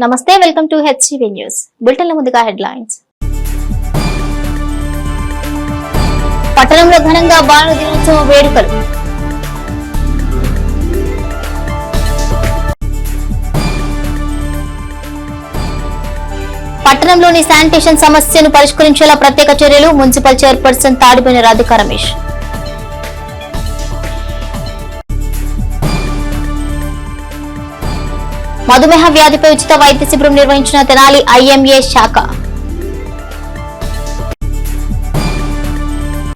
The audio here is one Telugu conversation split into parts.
నమస్తే, వెల్కమ్ టు హెచ్టీవీ న్యూస్. బులెటిన్ల ముందుగా హెడ్లైన్స్. పట్టణంలో ఘనంగా బాలల దినోత్సవం వేడుకలు. పట్టణంలోని శానిటేషన్ సమస్యను పరిష్కరించేలా ప్రత్యేక చర్యలు. Municipal chairperson Tadiboina Radhika Ramesh. మధుమేహ వ్యాధిపై ఉచిత వైద్య శిబిరం నిర్వహించిన తెనాలి ఐఎంఏ శాఖ.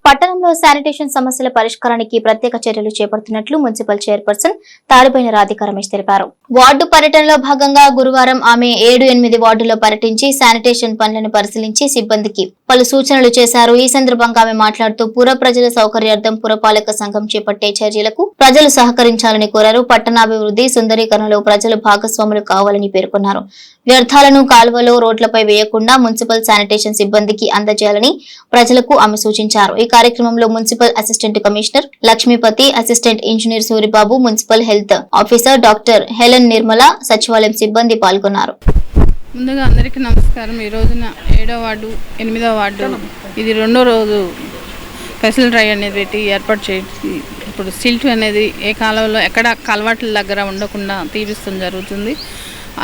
పట్టణంలో శానిటేషన్ సమస్యల పరిష్కారానికి ప్రత్యేక చర్యలు చేపడుతున్నట్లు మున్సిపల్ చైర్పర్సన్ తాడిబోయిన రాధికా రమేష్ తెలిపారు. వార్డు పర్యటనలో భాగంగా గురువారం ఆమె 7-8 వార్డుల్లో పర్యటించి శానిటేషన్ పనులను పరిశీలించి సిబ్బందికి పలు సూచనలు చేశారు. ఈ సందర్భంగా ఆమె మాట్లాడుతూ పుర ప్రజల సౌకర్యార్థం పురపాలక సంఘం చేపట్టే చర్యలకు ప్రజలు సహకరించాలని కోరారు. పట్టణాభివృద్ధి సుందరీకరణలో ప్రజలు భాగస్వాములు కావాలని పేర్కొన్నారు. వ్యర్థాలను కాలువలో రోడ్లపై వేయకుండా మున్సిపల్ శానిటేషన్ సిబ్బందికి అందజేయాలని ప్రజలకు ఆమె సూచించారు. ఈ కార్యక్రమంలో municipal assistant commissioner Lakshmipathi, assistant engineer Suribabu, municipal health officer doctor Helen Nirmala, సచివాలయం సిబ్బంది పాల్గొన్నారు. ముందుగా అందరికీ నమస్కారం. ఈ రోజున 7వ వార్డు 8వ వార్డు ఇది రెండో రోజు స్పెషల్ డ్రైవ్ అనేది పెట్టి ఏర్పాటు చేసి ఇప్పుడు సిల్ట్ అనేది ఏ కాలంలో ఎక్కడ కలవాట్ల దగ్గర ఉండకుండా తీపిస్తూ జరుగుతుంది.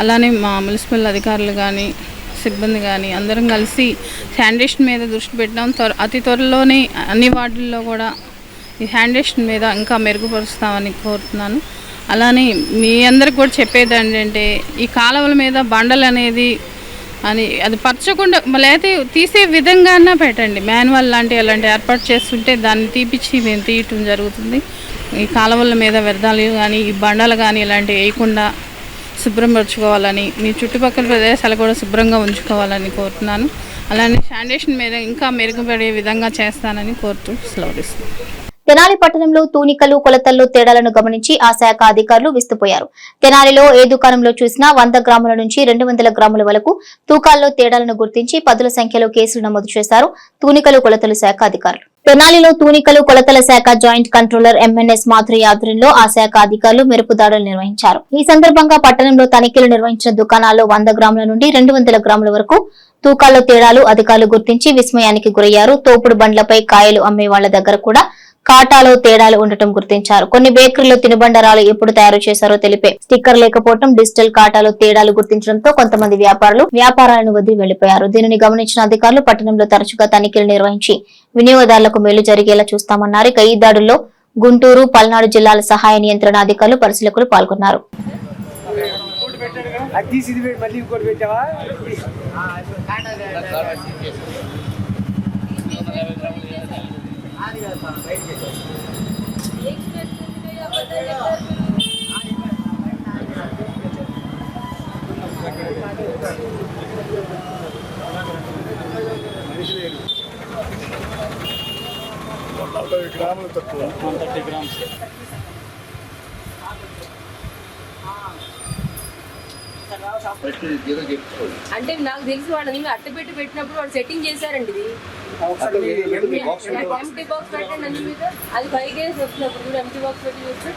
అలానే మా మున్సిపల్ అధికారులు కానీ సిబ్బంది కానీ అందరం కలిసి శానిటేషన్ మీద దృష్టి పెట్టడం అతి త్వరలోనే అన్ని వార్డుల్లో కూడా ఈ శానిటేషన్ మీద ఇంకా మెరుగుపరుస్తామని కోరుతున్నాను. అలానే మీ అందరికి కూడా చెప్పేది ఏంటంటే ఈ కాలువల మీద బండలు అనేది అది పరచకుండా లేకపోతే తీసే విధంగానే పెట్టండి. మాన్యువల్ అలాంటి ఏర్పాటు చేస్తుంటే దాన్ని తీపిచ్చి మేము తీయటం జరుగుతుంది. ఈ కాలువల మీద వ్యర్థాలు కానీ ఈ బండలు కానీ ఇలాంటివి వేయకుండా శుభ్రపరచుకోవాలని, మీ చుట్టుపక్కల ప్రదేశాలు కూడా శుభ్రంగా ఉంచుకోవాలని కోరుతున్నాను. అలానే శానిటేషన్ మీద ఇంకా మెరుగుపడే విధంగా చేస్తానని కోరుతూ సెలవుస్తున్నాను. తెనాలి పట్టణంలో తూనికలు కొలతల్లో తేడాలను గమనించి ఆ శాఖ అధికారులు విస్తుపోయారు. తెనాలిలో ఏ దుకాణంలో చూసినా 100 గ్రాముల నుంచి 200 గ్రాముల వరకు తూకాల్లో తేడాలను గుర్తించి పదుల సంఖ్యలో కేసులు నమోదు చేశారు తూనికలు కొలతల శాఖ అధికారులు. తెనాలిలో తూనికలు కొలతల శాఖ జాయింట్ కంట్రోలర్ ఎంఎన్ఎస్ మాధురి ఆధ్వర్యంలో ఆ శాఖ అధికారులు మెరుపు దాడులు నిర్వహించారు. ఈ సందర్భంగా పట్టణంలో తనిఖీలు నిర్వహించిన దుకాణాల్లో 100 గ్రాముల నుండి 200 గ్రాముల వరకు తూకాల్లో తేడాలు అధికారులు గుర్తించి విస్మయానికి గురయ్యారు. తోపుడు బండ్లపై కాయలు అమ్మే వాళ్ల దగ్గర కూడా కాటాలో తేడాలు ఉండటం గుర్తించారు. కొన్ని బేకరీలో తినుబండరాలు ఎప్పుడు తయారు చేశారో తెలిపే స్టిక్కర్ లేకపోవడం, డిజిటల్ కాటాలో తేడాలు గుర్తించడంతో కొంతమంది వ్యాపారులు వ్యాపారాలను వదిలి వెళ్లిపోయారు. దీనిని గమనించిన అధికారులు పట్టణంలో తరచుగా తనిఖీలు నిర్వహించి వినియోగదారులకు మేలు జరిగేలా చూస్తామన్నారు. ఇక ఈ దాడుల్లో గుంటూరు, పల్నాడు జిల్లాల సహాయ నియంత్రణ అధికారులు, పరిశీలకులు పాల్గొన్నారు. గ్రాములు తక్కువ 130 గ్రామ్స్. అంటే నాకు తెలిసి వాడిని అట్ట పెట్టినప్పుడు వాడు సెట్టింగ్ చేశారండి. ఇది ఎంటీ బాక్స్ పెట్టండి అన్ని మీద. అది 5 కేజీస్ వచ్చినప్పుడు కూడా ఎంటీ బాక్స్ పెట్టి చూస్తే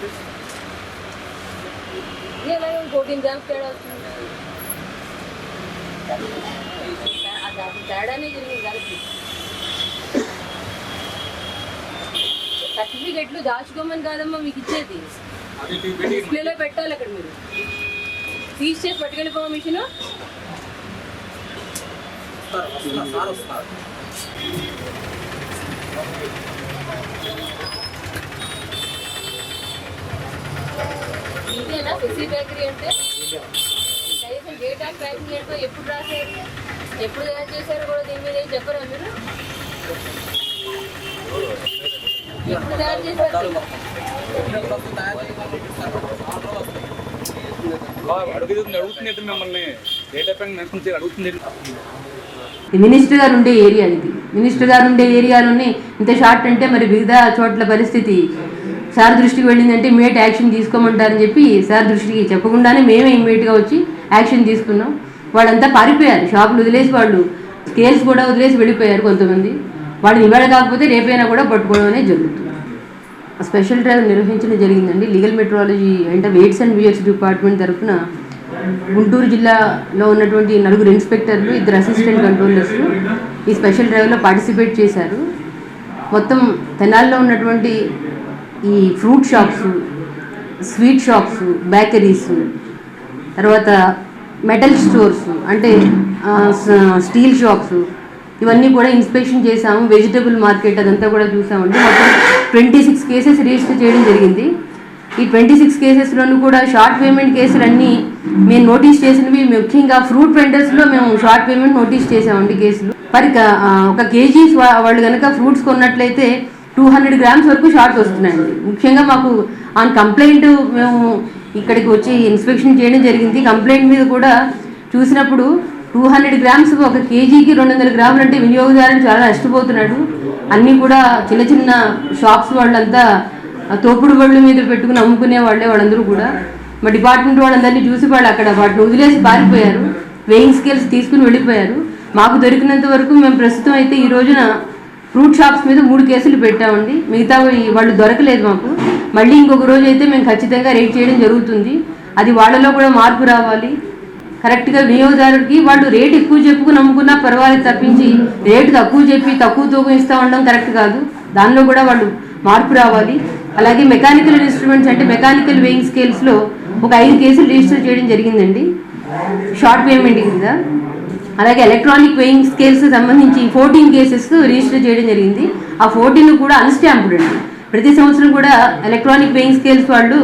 14 గ్రామ్స్ తేడా వస్తుంది. తేడానే జరిగింది కలిపి. సర్టిఫికెట్లు దాచుకోమని కాదమ్మా మీకు ఇచ్చేది, డిస్ప్లేలో పెట్టాలి. అక్కడ మీరు తీసి చేసి పట్టుకెళ్ళిపో మిషన్. ఇదేనా ఫిసి బేకరీ అంటే? కనీసం డేట్ ఆఫ్ ప్యాకింగ్ ఏంటో ఎప్పుడు రాశారు, ఎప్పుడు తయారు చేశారు కూడా దీని మీద ఏం చెప్పరా మీరు? ఎప్పుడు తయారు చేశారు? మినిస్టర్ గారు ఉండే ఏరియా ఇది. మినిస్టర్ గారు ఉండే ఏరియాలోనే ఇంత షార్ట్ అంటే మరి మిగతా చోట్ల పరిస్థితి సార్ దృష్టికి వెళ్ళిందంటే ఇమీడియట్ యాక్షన్ తీసుకోమంటారని చెప్పి సార్ దృష్టికి చెప్పకుండానే మేమే ఇమీడియట్గా వచ్చి యాక్షన్ తీసుకున్నాం. వాళ్ళంతా పారిపోయారు, షాపులు వదిలేసి వాళ్ళు స్కేల్స్ కూడా వదిలేసి వెళ్ళిపోయారు కొంతమంది. వాళ్ళు ఇవాళ కాకపోతే రేపైనా కూడా పట్టుకోవడం అనేది జరుగుతుంది. స్పెషల్ డ్రైవ్ నిర్వహించడం జరిగిందండి. లీగల్ మెట్రాలజీ అంటే వెయిట్స్ అండ్ బియర్స్ డిపార్ట్మెంట్ తరఫున గుంటూరు జిల్లాలో ఉన్నటువంటి 4 ఇన్స్పెక్టర్లు, 2 అసిస్టెంట్ కంట్రోలర్స్ ఈ స్పెషల్ డ్రైవ్లో పార్టిసిపేట్ చేశారు. మొత్తం తెనాలిలో ఉన్నటువంటి ఈ fruit shops, sweet shops, bakeries, తర్వాత మెటల్ స్టోర్స్ అంటే స్టీల్ షాప్స్, ఇవన్నీ కూడా ఇన్స్పెక్షన్ చేసాము. వెజిటబుల్ మార్కెట్ అదంతా కూడా చూసామండి. మొత్తం 26 కేసెస్ రిజిస్టర్ చేయడం జరిగింది. ఈ 26 కేసెస్లోనూ కూడా షార్ట్ పేమెంట్ కేసులు అన్నీ మేము నోటీస్ చేసినవి. ముఖ్యంగా ఫ్రూట్ వెండర్స్లో మేము షార్ట్ పేమెంట్ నోటీస్ చేసామండి కేసులు. మరి ఒక కేజీ వాళ్ళు కనుక ఫ్రూట్స్ కొన్నట్లయితే 200 గ్రామ్స్ వరకు షార్ట్ వస్తున్నాయండి. ముఖ్యంగా మాకు ఆన్ కంప్లైంట్ మేము ఇక్కడికి వచ్చి ఇన్స్పెక్షన్ చేయడం జరిగింది. కంప్లైంట్ మీద కూడా చూసినప్పుడు 200 గ్రామ్స్ ఒక కేజీకి 200 గ్రాములు అంటే వినియోగదారులు చాలా నష్టపోతున్నాడు. అన్నీ కూడా చిన్న చిన్న షాప్స్ వాళ్ళంతా తోపుడు బళ్ళు మీద పెట్టుకుని అమ్ముకునే వాళ్ళందరూ కూడా మా డిపార్ట్మెంట్ వాళ్ళందరినీ చూసి వాళ్ళు అక్కడ వాటిని వదిలేసి పారిపోయారు. వెయింగ్ స్కేల్స్ తీసుకుని వెళ్ళిపోయారు. మాకు దొరికినంత వరకు మేము ప్రస్తుతం అయితే ఈ రోజున ఫ్రూట్ షాప్స్ మీద 3 కేసులు పెట్టామండి. మిగతా వాళ్ళు దొరకలేదు మాకు. మళ్ళీ ఇంకొక రోజు అయితే మేము ఖచ్చితంగా రేట్ చేయడం జరుగుతుంది. అది వాళ్ళలో కూడా మార్పు రావాలి. కరెక్ట్గా వినియోగదారుడికి వాళ్ళు రేట్ ఎక్కువ చెప్పుకుని అమ్ముకున్నా పర్వాలేదు తప్పించి రేటు తక్కువ చెప్పి తక్కువ తూకం ఇస్తూ ఉండడం కరెక్ట్ కాదు. దానిలో కూడా వాళ్ళు మార్పు రావాలి. అలాగే మెకానికల్ ఇన్స్ట్రుమెంట్స్ అంటే మెకానికల్ వెయింగ్ స్కేల్స్లో ఒక 5 కేసులు రిజిస్టర్ చేయడం జరిగిందండి షార్ట్ పేమెంట్ కింద. అలాగే ఎలక్ట్రానిక్ వెయింగ్ స్కేల్స్ సంబంధించి 14 కేసెస్ రిజిస్టర్ చేయడం జరిగింది. ఆ 14 కూడా అన్స్టాంప్డ్ అండి. ప్రతి సంవత్సరం కూడా ఎలక్ట్రానిక్ వెయింగ్ స్కేల్స్ వాళ్ళు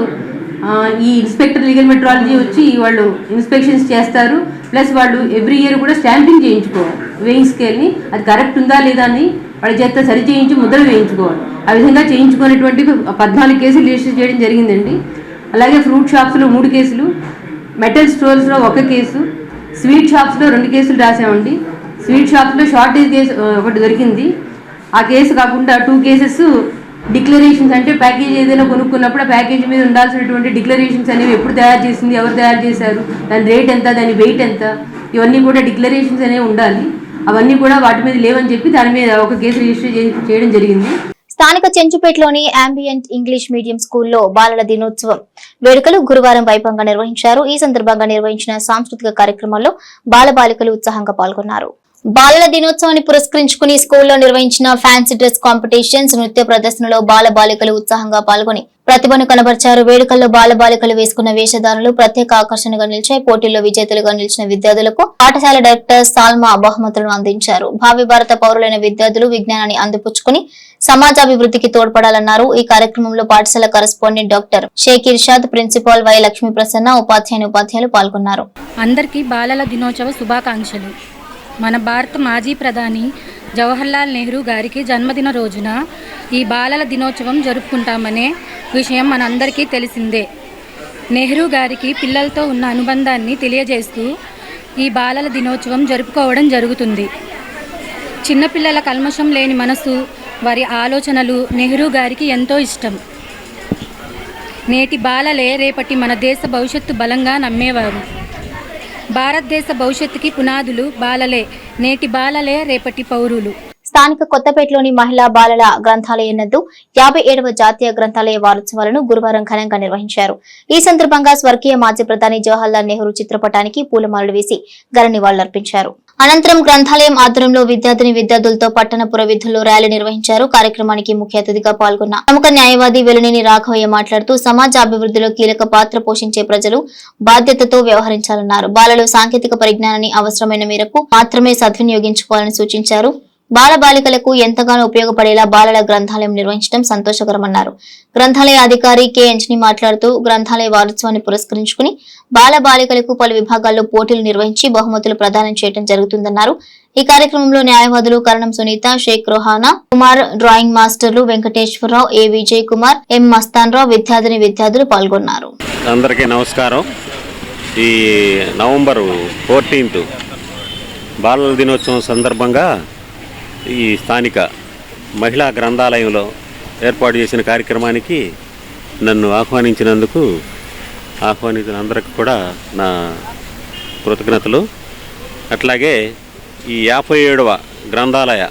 ఈ ఇన్స్పెక్టర్ లీగల్ మెట్రాలజీ వచ్చి వాళ్ళు ఇన్స్పెక్షన్స్ చేస్తారు. ప్లస్ వాళ్ళు ఎవ్రీ ఇయర్ కూడా స్టాంపింగ్ చేయించుకోవాలి వెయింగ్ స్కేల్ని. అది కరెక్ట్ ఉందా లేదా అని వాళ్ళ చేత సరి చేయించి ముద్రలు వేయించుకోవాలి. ఆ విధంగా చేయించుకునేటువంటి 14 కేసులు రిజిస్టర్ చేయడం జరిగిందండి. అలాగే ఫ్రూట్ షాప్స్లో 3 కేసులు, మెటల్ స్టోర్స్లో 1 కేసు, స్వీట్ షాప్స్లో 2 కేసులు రాసామండి. స్వీట్ షాప్స్లో షార్టేజ్ కేసు ఒకటి దొరికింది. ఆ కేసు కాకుండా 2 కేసెస్ డిక్లరేషన్స్ అంటే ప్యాకేజ్ ఏదైనా కొనుక్కున్నప్పుడు ఆ ప్యాకేజ్ మీద ఉండాల్సినటువంటి డిక్లరేషన్స్ అనేవి ఎప్పుడు తయారు చేసింది, ఎవరు తయారు చేశారు, దాని రేట్ ఎంత, దాని వెయిట్ ఎంత, ఇవన్నీ కూడా డిక్లరేషన్స్ అనేవి ఉండాలి. అవన్నీ కూడా వాటి మీద లేవని చెప్పి దాని మీద 1 కేసు రిజిస్టర్ చేయడం జరిగింది. స్థానిక చెంచుపేటలోని అంబియంట్ ఇంగ్లీష్ మీడియం స్కూల్లో బాలల దినోత్సవం వేడుకలు గురువారం వైభవంగా నిర్వహించారు. ఈ సందర్భంగా నిర్వహించిన సాంస్కృతిక కార్యక్రమాల్లో బాలబాలికలు ఉత్సాహంగా పాల్గొన్నారు. బాలల దినోత్సవాన్ని పురస్కరించుకుని స్కూల్లో నిర్వహించిన ఫ్యాన్సీ డ్రెస్ కాంపిటీషన్స్, నృత్య ప్రదర్శనలో బాలబాలికలు ఉత్సాహంగా పాల్గొని ప్రతిభను కనబర్చారు. వేడుకల్లో బాలబాలికలు వేసుకున్న వేషధారణలు ప్రత్యేక ఆకర్షణగా నిలిచాయి. పోటీల్లో విజేతలుగా నిలిచిన విద్యార్థులకు పాఠశాల డైరెక్టర్ సాల్మా బహుమతులను అందించారు. భావి భారత పౌరులైన విద్యార్థులు విజ్ఞానాన్ని అందిపుచ్చుకుని సమాజాభివృద్ధికి తోడ్పడాలన్నారు. ఈ కార్యక్రమంలో పాఠశాల correspondent doctor Shaik Irshad, principal Y Lakshmi Prasanna, ఉపాధ్యాయులు పాల్గొన్నారు. అందరికీ బాలల దినోత్సవ శుభాకాంక్షలు. మన భారత మాజీ ప్రధాని జవహర్లాల్ నెహ్రూ గారికి జన్మదిన రోజున ఈ బాలల దినోత్సవం జరుపుకుంటామనే విషయం మనందరికీ తెలిసిందే. నెహ్రూ గారికి పిల్లలతో ఉన్న అనుబంధాన్ని తెలియజేస్తూ ఈ బాలల దినోత్సవం జరుపుకోవడం జరుగుతుంది. చిన్నపిల్లల కల్మషం లేని మనసు, వారి ఆలోచనలు నెహ్రూ గారికి ఎంతో ఇష్టం. నేటి బాలలే రేపటి మన దేశ భవిష్యత్తు బలంగా నమ్మేవారు. భారతదేశ భవిష్యత్తుకి పునాదులు బాలలే. నేటి బాలలే రేపటి పౌరులు. స్థానిక కొత్తపేటలోని మహిళా బాలల గ్రంథాలయం నందు 57వ జాతీయ గ్రంథాలయ వారోత్సవాలను గురువారం ఘనంగా నిర్వహించారు. ఈ సందర్భంగా స్వర్గీయ మాజీ ప్రధాని జవహర్లాల్ నెహ్రూ చిత్రపటానికి పూలమాలలు వేసి ఘన నివాళులర్పించారు. అనంతరం గ్రంథాలయం ఆధ్వర్యంలో విద్యార్థులతో పట్టణపుర వీధుల్లో ర్యాలీ నిర్వహించారు. కార్యక్రమానికి ముఖ్య అతిథిగా పాల్గొన్న ప్రముఖ న్యాయవాది వెలునేని రాఘవయ్య మాట్లాడుతూ సమాజ అభివృద్ధిలో కీలక పాత్ర పోషించే ప్రజలు బాధ్యతతో వ్యవహరించాలన్నారు. బాలలు సాంకేతిక పరిజ్ఞానాన్ని అవసరమైన మేరకు మాత్రమే సద్వినియోగించుకోవాలని సూచించారు. బాలబాలికలకు ఎంతగానో ఉపయోగపడేలా బాలల గ్రంథాలయం నిర్వహించడం సంతోషకరమన్నారు. గ్రంథాలయ అధికారి కె అంజని మాట్లాడుతూ గ్రంథాలయ వారోత్సవాన్ని పురస్కరించుకుని బాలబాలికలకు పలు విభాగాల్లో పోటీలు నిర్వహించి బహుమతులు ప్రదానం చేయడం జరుగుతుందన్నారు. ఈ కార్యక్రమంలో న్యాయవాదులు కరణం సునీత, షేక్ రోహానా కుమార్, డ్రాయింగ్ మాస్టర్లు వెంకటేశ్వరరావు, ఏ విజయ్ కుమార్, ఎం మస్తాన్ రావు, విద్యార్థులు పాల్గొన్నారు. అందరికీ నమస్కారం. ఈ నవంబర్ 14 బాలల దినోత్సవం సందర్భంగా ఈ స్థానిక మహిళా గ్రంథాలయంలో ఏర్పాటు చేసిన కార్యక్రమానికి నన్ను ఆహ్వానించినందుకు అందరికీ కూడా నా కృతజ్ఞతలు. అట్లాగే ఈ 57వ గ్రంథాలయ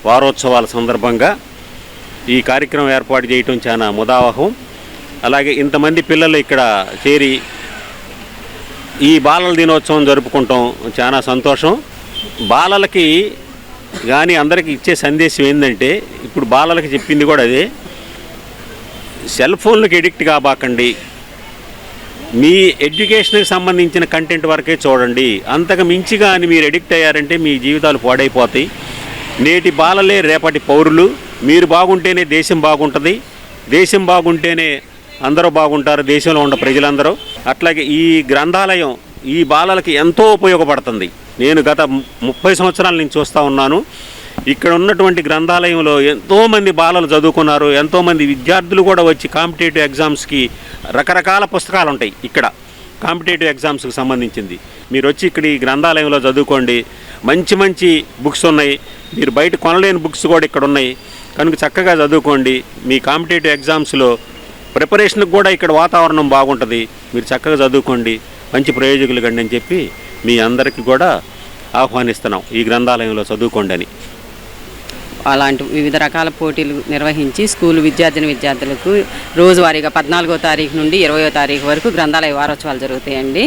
వారోత్సవాల సందర్భంగా ఈ కార్యక్రమం ఏర్పాటు చేయటం చాలా ముదావహం. అలాగే ఇంతమంది పిల్లలు ఇక్కడ చేరి ఈ బాలల దినోత్సవం జరుపుకుంటాం, చాలా సంతోషం. బాలలకి కానీ అందరికీ ఇచ్చే సందేశం ఏంటంటే, ఇప్పుడు బాలలకి చెప్పింది కూడా అదే, సెల్ ఫోన్లకు ఎడిక్ట్ కాబాకండి, మీ ఎడ్యుకేషన్కి సంబంధించిన కంటెంట్ వరకే చూడండి. అంతకు మించి కానీ మీరు ఎడిక్ట్ అయ్యారంటే మీ జీవితాలు పాడైపోతాయి. నేటి బాలలే రేపటి పౌరులు. మీరు బాగుంటేనే దేశం బాగుంటుంది, దేశం బాగుంటేనే అందరూ బాగుంటారు, దేశంలో ఉన్న ప్రజలందరూ. అట్లాగే ఈ గ్రంథాలయం ఈ బాలలకి ఎంతో ఉపయోగపడుతుంది. నేను గత 30 సంవత్సరాల నుంచి చూస్తూ ఉన్నాను. ఇక్కడ ఉన్నటువంటి గ్రంథాలయంలో ఎంతోమంది బాలలు చదువుకున్నారు, ఎంతోమంది విద్యార్థులు కూడా వచ్చి కాంపిటేటివ్ ఎగ్జామ్స్కి రకరకాల పుస్తకాలు ఉంటాయి ఇక్కడ కాంపిటేటివ్ ఎగ్జామ్స్కి సంబంధించింది. మీరు వచ్చి ఇక్కడ ఈ గ్రంథాలయంలో చదువుకోండి. మంచి మంచి బుక్స్ ఉన్నాయి, మీరు బయట కొనలేని బుక్స్ కూడా ఇక్కడ ఉన్నాయి. కనుక చక్కగా చదువుకోండి. మీ కాంపిటేటివ్ ఎగ్జామ్స్లో ప్రిపరేషన్కి కూడా ఇక్కడ వాతావరణం బాగుంటుంది. మీరు చక్కగా చదువుకోండి, మంచి ప్రయోజకులు కండి అని చెప్పి మీ అందరికీ కూడా ఆహ్వానిస్తున్నాం, ఈ గ్రంథాలయంలో చదువుకోండి అని. అలాంటి వివిధ రకాల పోటీలు నిర్వహించి స్కూల్ విద్యార్థులకు రోజువారీగా 14వ తారీఖు నుండి 20వ తారీఖు వరకు గ్రంథాలయ వారోత్సవాలు జరుగుతాయండి.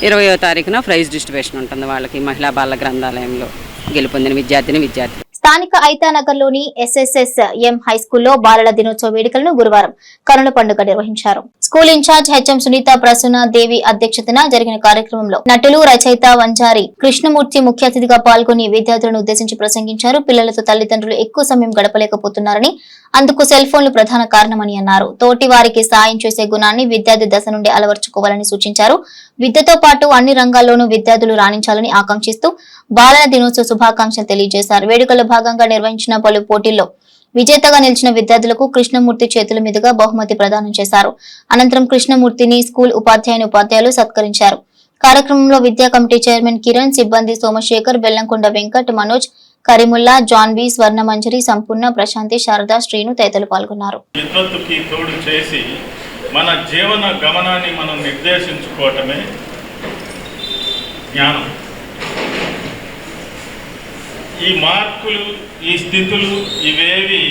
20వ తారీఖున ప్రైజ్ డిస్ట్రిబ్యూషన్ ఉంటుంది వాళ్ళకి. మహిళా బాల గ్రంథాలయంలో గెలుపొందిన విద్యార్థి. స్థానిక ఐతానగర్లోని SSSM హై స్కూల్లో బాలల దినోత్సవ వేడుకలను గురువారం కనుల పండుగ నిర్వహించారు. School incharge HM Sunitha Prasanna Devi అధ్యక్షతన జరిగిన కార్యక్రమంలో నటులు, రచయిత వంజారి కృష్ణమూర్తి ముఖ్య అతిథిగా పాల్గొని విద్యార్థులను ఉద్దేశించి ప్రసంగించారు. పిల్లలతో తల్లిదండ్రులు ఎక్కువ సమయం గడపలేకపోతున్నారని, అందుకు సెల్ ఫోన్లు ప్రధాన కారణమని అన్నారు. తోటి వారికి సాయం చేసే గుణాన్ని విద్యార్థి దశ నుండి అలవర్చుకోవాలని సూచించారు. విద్యతో పాటు అన్ని రంగాల్లోనూ విద్యార్థులు రాణించాలని ఆకాంక్షిస్తూ బాలల దినోత్సవ శుభాకాంక్షలు తెలియజేశారు. వేడుకల్లో భాగంగా నిర్వహించిన పలు పోటీల్లో విజేతగా నిలిచిన విద్యార్థులకు కృష్ణమూర్తి చేతుల మీదుగా బహుమతి ప్రదానం చేశారు. అనంతరం కృష్ణమూర్తిని స్కూల్ ఉపాధ్యాయులు సత్కరించారు. కార్యక్రమంలో విద్యా కమిటీ చైర్మన్ కిరణ్, సిబ్బంది సోమశేఖర్, బెల్లంకొండ వెంకట్, మనోజ్, కరీముల్లా, జాన్వి, స్వర్ణమంజరి, సంపూర్ణ, ప్రశాంతి, శారద, శ్రీను తదితరులు పాల్గొన్నారు. విద్వత్తుకి తోడు చేసి మన జీవన గమనాన్ని మనం నిర్దేశించుకోవటమే జ్ఞానం. ఈ మార్కులు, ఈ స్థితులు ఇవేవి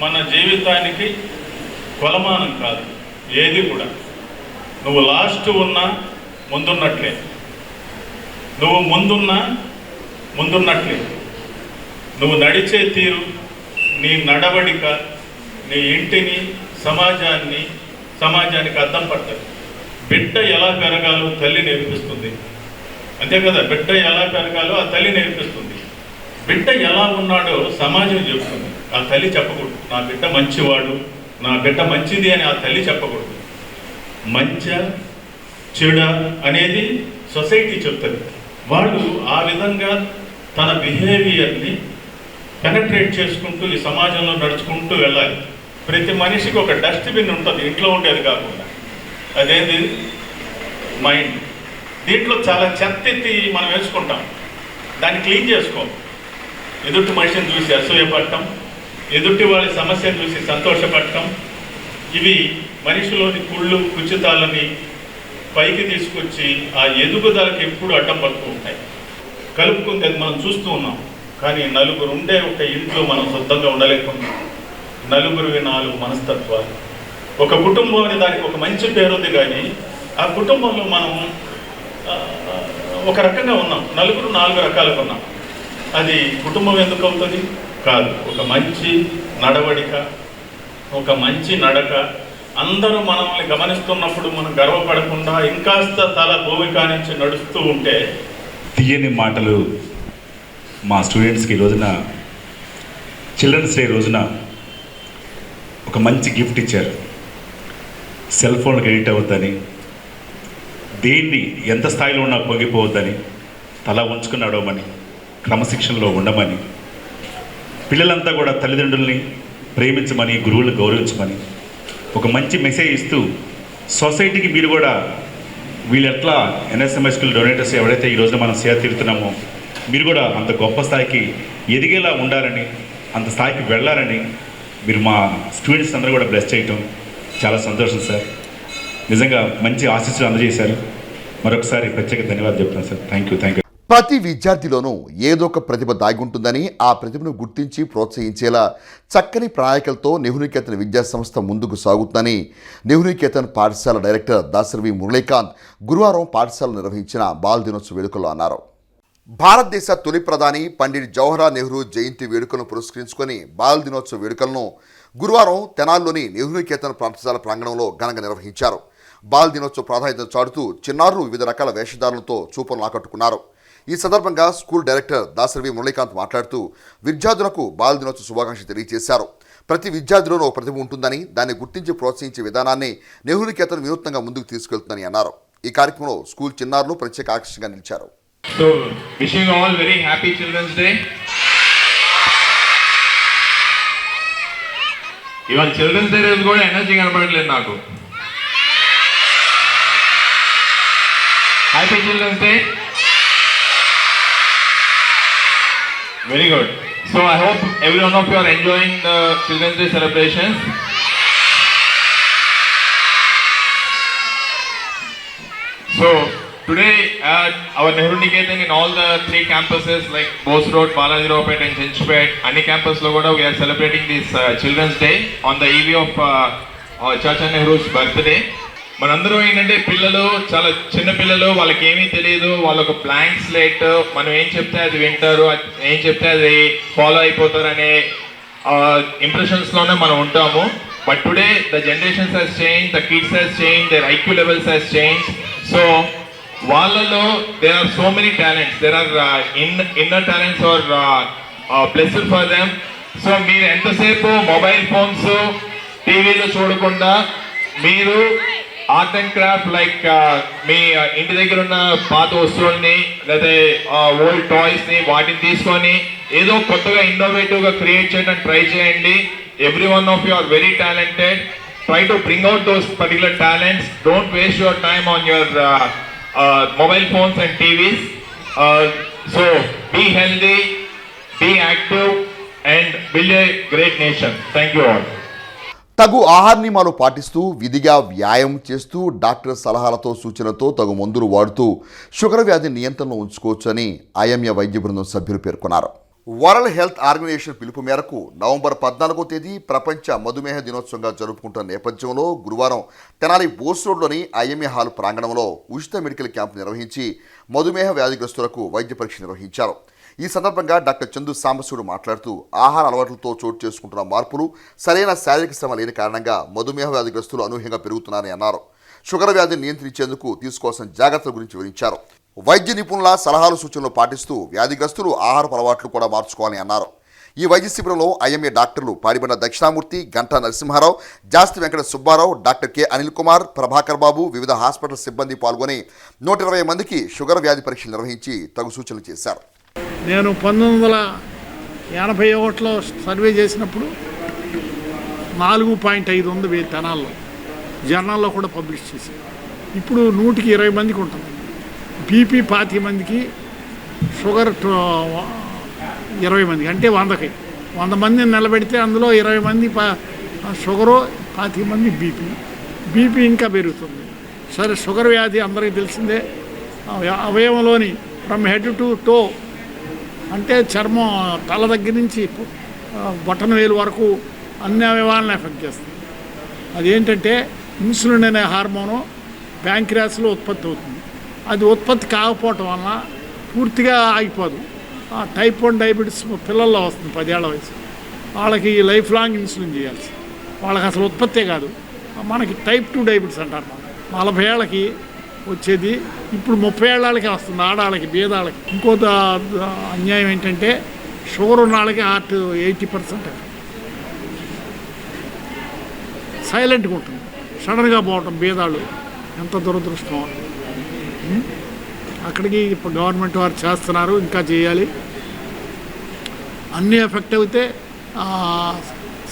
మన జీవితానికి కొలమానం కాదు. ఏది కూడా నువ్వు లాస్ట్ ఉన్నా ముందున్నట్లే, నువ్వు ముందున్నట్లే. నువ్వు నడిచే తీరు, నీ నడవడిక, నీ ఇంటిని, సమాజానికి అద్దం పడుతుంది. బిడ్డ ఎలా పెరగాలో తల్లి నేర్పిస్తుంది. అంతే కదా, బిడ్డ ఎలా పెరగాలో ఆ తల్లి నేర్పిస్తుంది. బిడ్డ ఎలా ఉన్నాడో సమాజం చెప్తుంది, ఆ తల్లి చెప్పకూడదు. నా బిడ్డ మంచివాడు, నా బిడ్డ మంచిది అని ఆ తల్లి చెప్పకూడదు. మంచి చెడ అనేది సొసైటీ చెప్తుంది. వాళ్ళు ఆ విధంగా తన బిహేవియర్ని పెనట్రేట్ చేసుకుంటూ ఈ సమాజంలో నడుచుకుంటూ వెళ్ళాలి. ప్రతి మనిషికి ఒక డస్ట్బిన్ ఉంటుంది, ఇంట్లో ఉండేది కాకుండా. అదేంటి? మైండ్. దీంట్లో చాలా చెత్త ఎత్తి మనం వేసుకుంటాం, దాన్ని క్లీన్ చేసుకోం. ఎదుటి మనిషిని చూసి అసూయపడటం, ఎదుటి వాళ్ళ సమస్యను చూసి సంతోషపడటం, ఇవి మనిషిలోని కుళ్ళు కుచితాలని పైకి తీసుకొచ్చి ఆ ఎదుగుదలకి ఎప్పుడు అడ్డం పడుతూ ఉంటాయి. కలుపుకుంది అది మనం చూస్తూ ఉన్నాం. కానీ నలుగురు ఉండే ఒక ఇంట్లో మనం శుద్ధంగా ఉండలేకున్నాం. నలుగురివి 4 మనస్తత్వాలు. ఒక కుటుంబం అనే దానికి ఒక మంచి పేరుంది, కానీ ఆ కుటుంబంలో మనం ఒక రకంగా ఉన్నాం, నలుగురు 4 రకాలుగా ఉన్నాం. అది కుటుంబం ఎందుకు అవుతుంది? కాదు. ఒక మంచి నడవడిక, ఒక మంచి నడక, అందరూ మనల్ని గమనిస్తున్నప్పుడు మనం గర్వపడకుండా ఇంకాస్త తల భూమిక నుంచి నడుస్తూ ఉంటే. తీయని మాటలు మా స్టూడెంట్స్కి ఈ రోజున చిల్డ్రన్స్ డే రోజున ఒక మంచి గిఫ్ట్ ఇచ్చారు. సెల్ ఫోన్కి ఎడిట్ అవ్వద్దని, దేన్ని ఎంత స్థాయిలో ఉన్నా పొంగిపోవద్దని, తల ఉంచుకుని నడవమని, క్రమశిక్షణలో ఉండమని, పిల్లలంతా కూడా తల్లిదండ్రుల్ని ప్రేమించమని, గురువులను గౌరవించమని ఒక మంచి మెసేజ్ ఇస్తూ, సొసైటీకి మీరు కూడా వీళ్ళు ఎట్లా NSMS స్కూల్ డొనేటర్స్ ఎవరైతే ఈ రోజున మనం సేవ తీరుతున్నామో మీరు కూడా అంత గొప్ప స్థాయికి ఎదిగేలా ఉండాలని, అంత స్థాయికి వెళ్ళాలని మీరు మా స్టూడెంట్స్ అందరూ కూడా బ్లెస్ చేయటం చాలా సంతోషం సార్. నిజంగా మంచి ఆశీస్సులు అందజేశారు. మరొకసారి ప్రత్యేక ధన్యవాదాలు చెప్తున్నాను సార్. Thank you. ప్రతి విద్యార్థిలోనూ ఏదో ఒక ప్రతిభ దాగి ఉంటుందని ఆ ప్రతిభను గుర్తించి ప్రోత్సహించేలా చక్కని ప్రణాళికలతో నెహ్రూ-నికేతన్ విద్యా సంస్థ ముందుకు సాగుతుందని నెహ్రూ-నికేతన్ పాఠశాల డైరెక్టర్ దాసరి మురళీకాంత్ గురువారం పాఠశాల నిర్వహించిన బాల్ దినోత్సవ వేడుకల్లో అన్నారు. భారతదేశ తొలి ప్రధాని పండిట్ జవహర్లాల్ నెహ్రూ జయంతి వేడుకలను పురస్కరించుకొని బాల్ దినోత్సవ వేడుకలను గురువారం తెనాలిలోని నెహ్రూ-నికేతన్ పాఠశాల ప్రాంగణంలో ఘనంగా నిర్వహించారు. బాల్ దినోత్సవ ప్రాధాన్యతను చాటుతూ చిన్నారులు వివిధ రకాల వేషధారణలతో చూపలను ఆకట్టుకున్నారు. ఈ సందర్భంగా స్కూల్ డైరెక్టర్ దాసరి మురళీకాంత్ మాట్లాడుతూ విద్యార్థులకు బాల్ దినోత్సవ శుభాకాంక్షలు తెలియజేశారు. ప్రతి విద్యార్థిలోనూ ఒక ప్రతిభ ఉంటుందని దాన్ని గుర్తించి ప్రోత్సహించే విధానాన్ని నెహ్రూ-నికేతన్ వినూత్నంగా ముందుకు తీసుకెళ్తుందని అన్నారు. ఈ కార్యక్రమంలో స్కూల్ చిన్నారులు ప్రత్యేక ఆకర్షణగా నిలిచారు. So, wishing you all very happy Children's Day. ఇవాళ చిల్డ్రన్స్ డే రోజు కూడా ఎనర్జీ కనపడలేదు నాకు. Happy Children's Day. Very good. So I hope every one of you are enjoying the Children's Day celebrations. So today at our Nehru-Niketan in all the 3 campuses like Bose Road, Balajirawpet and Chenchpet, any campus lo kuda we are celebrating this Children's Day on the eve of Chacha Nehru's birthday. మనందరూ ఏంటంటే పిల్లలు చాలా చిన్న పిల్లలు, వాళ్ళకి ఏమీ తెలియదు, వాళ్ళొక బ్లాంక్ స్లేట్, మనం ఏం చెప్తే అది వింటారు, ఏం చెప్తే అది ఫాలో అయిపోతారు అనే ఇంప్రెషన్స్లోనే మనం ఉంటాము. But today the generations has change, the kids has change, their IQ levels has change. So వాళ్ళలో there are so many talents, there are inner talents are blessed for them. So మీరు ఎంతసేపు మొబైల్ ఫోన్స్ టీవీలో చూడకుండా మీరు ఆర్ట్ అండ్ క్రాఫ్ట్ లైక్ మీ ఇంటి దగ్గర ఉన్న పాత వస్తువుల్ని లేదా ఓల్డ్ టాయ్స్ని వాటిని తీసుకొని ఏదో కొత్తగా ఇన్నోవేటివ్గా క్రియేట్ చేయడానికి ట్రై చేయండి. Every one of you are very talented. Try to bring out those particular talents. Don't waste your time on your mobile phones and TVs. So be healthy, be active and build a great nation. Thank you all. తగు ఆహార నియమాలు పాటిస్తూ విధిగా వ్యాయామం చేస్తూ డాక్టర్ సలహాలతో సూచనలతో తగు మందులు వాడుతూ షుగర్ వ్యాధి నియంత్రణలో ఉంచుకోవచ్చని ఐఎంఏ వైద్య బృందం సభ్యులు పేర్కొన్నారు. వరల్డ్ హెల్త్ ఆర్గనైజేషన్ పిలుపు మేరకు నవంబర్ 14వ తేదీ ప్రపంచ మధుమేహ దినోత్సవంగా జరుపుకుంటున్న నేపథ్యంలో గురువారం తెనాలి బోస్ రోడ్లోని ఐఎంఏ హాల్ ప్రాంగణంలో ఉచిత మెడికల్ క్యాంపు నిర్వహించి మధుమేహ వ్యాధిగ్రస్తులకు వైద్య పరీక్ష నిర్వహించారు. ఈ సందర్భంగా డాక్టర్ చందు సాంబశివుడు మాట్లాడుతూ ఆహార అలవాట్లతో చోటు చేసుకుంటున్న మార్పులు, సరైన శారీరక శ్రమ లేని కారణంగా మధుమేహ వ్యాధిగ్రస్తులు అనూహ్యంగా పెరుగుతున్నారని అన్నారు. షుగర్ వ్యాధిని నియంత్రించేందుకు తీసుకోవాల్సిన జాగ్రత్తల గురించి వివరించారు. వైద్య నిపుణుల సలహాలు సూచనలు పాటిస్తూ వ్యాధిగ్రస్తులు ఆహార అలవాట్లు కూడా మార్చుకోవాలని అన్నారు. ఈ వైద్య శిబిరంలో ఐఎంఏ డాక్టర్లు పాడిబండ దక్షిణామూర్తి, గంటా నరసింహారావు, జాస్తి వెంకట సుబ్బారావు, డాక్టర్ కె అనిల్ కుమార్, ప్రభాకర్ బాబు, వివిధ హాస్పిటల్ సిబ్బంది పాల్గొని 120 మందికి షుగర్ వ్యాధి పరీక్షలు నిర్వహించి తగు సూచనలు చేశారు. నేను 1981లో సర్వే చేసినప్పుడు 4.5 ఉంది తెనాల్లో, జర్నల్లో కూడా పబ్లిష్ చేసి. ఇప్పుడు 100కి 20 మందికి ఉంటుంది. బీపీ 25 మందికి, షుగర్ 20 మందికి, అంటే 100కి 100 మందిని నిలబెడితే అందులో 20 మంది షుగరు, 25 మంది బీపీ ఇంకా పెరుగుతుంది. సరే, షుగర్ వ్యాధి అందరికీ తెలిసిందే. అవయవంలోని ఫ్రమ్ హెడ్ టు టో, అంటే చర్మం తల దగ్గర నుంచి బొటన వేలు వరకు అన్ని అవయవాలను ఎఫెక్ట్ చేస్తుంది. అదేంటంటే ఇన్సులిన్ అనే హార్మోను ప్యాంక్రియాస్లో ఉత్పత్తి అవుతుంది. అది ఉత్పత్తి కాకపోవటం వలన పూర్తిగా ఆగిపోదు. టైప్ 1 డయాబెటీస్ పిల్లల్లో వస్తుంది 10 ఏళ్ల వయసు. వాళ్ళకి లైఫ్ లాంగ్ ఇన్సులిన్ చేయాల్సి, వాళ్ళకి అసలు ఉత్పత్తే కాదు. మనకి టైప్ 2 డయాబెటీస్ అంటారు. 40 ఏళ్ళకి వచ్చేది ఇప్పుడు 30 ఏళ్ళకి వస్తుంది ఆడాళ్ళకి, బీదాళ్ళకి. ఇంకో అన్యాయం ఏంటంటే షుగర్ ఉన్న వాళ్ళకి హార్ట్ 80% సైలెంట్గా ఉంటుంది, సడన్గా పోవటం. బీదాళ్ళు ఎంత దురదృష్టం. అక్కడికి ఇప్పుడు గవర్నమెంట్ వారు చేస్తున్నారు, ఇంకా చేయాలి. అన్నీ ఎఫెక్ట్ అయితే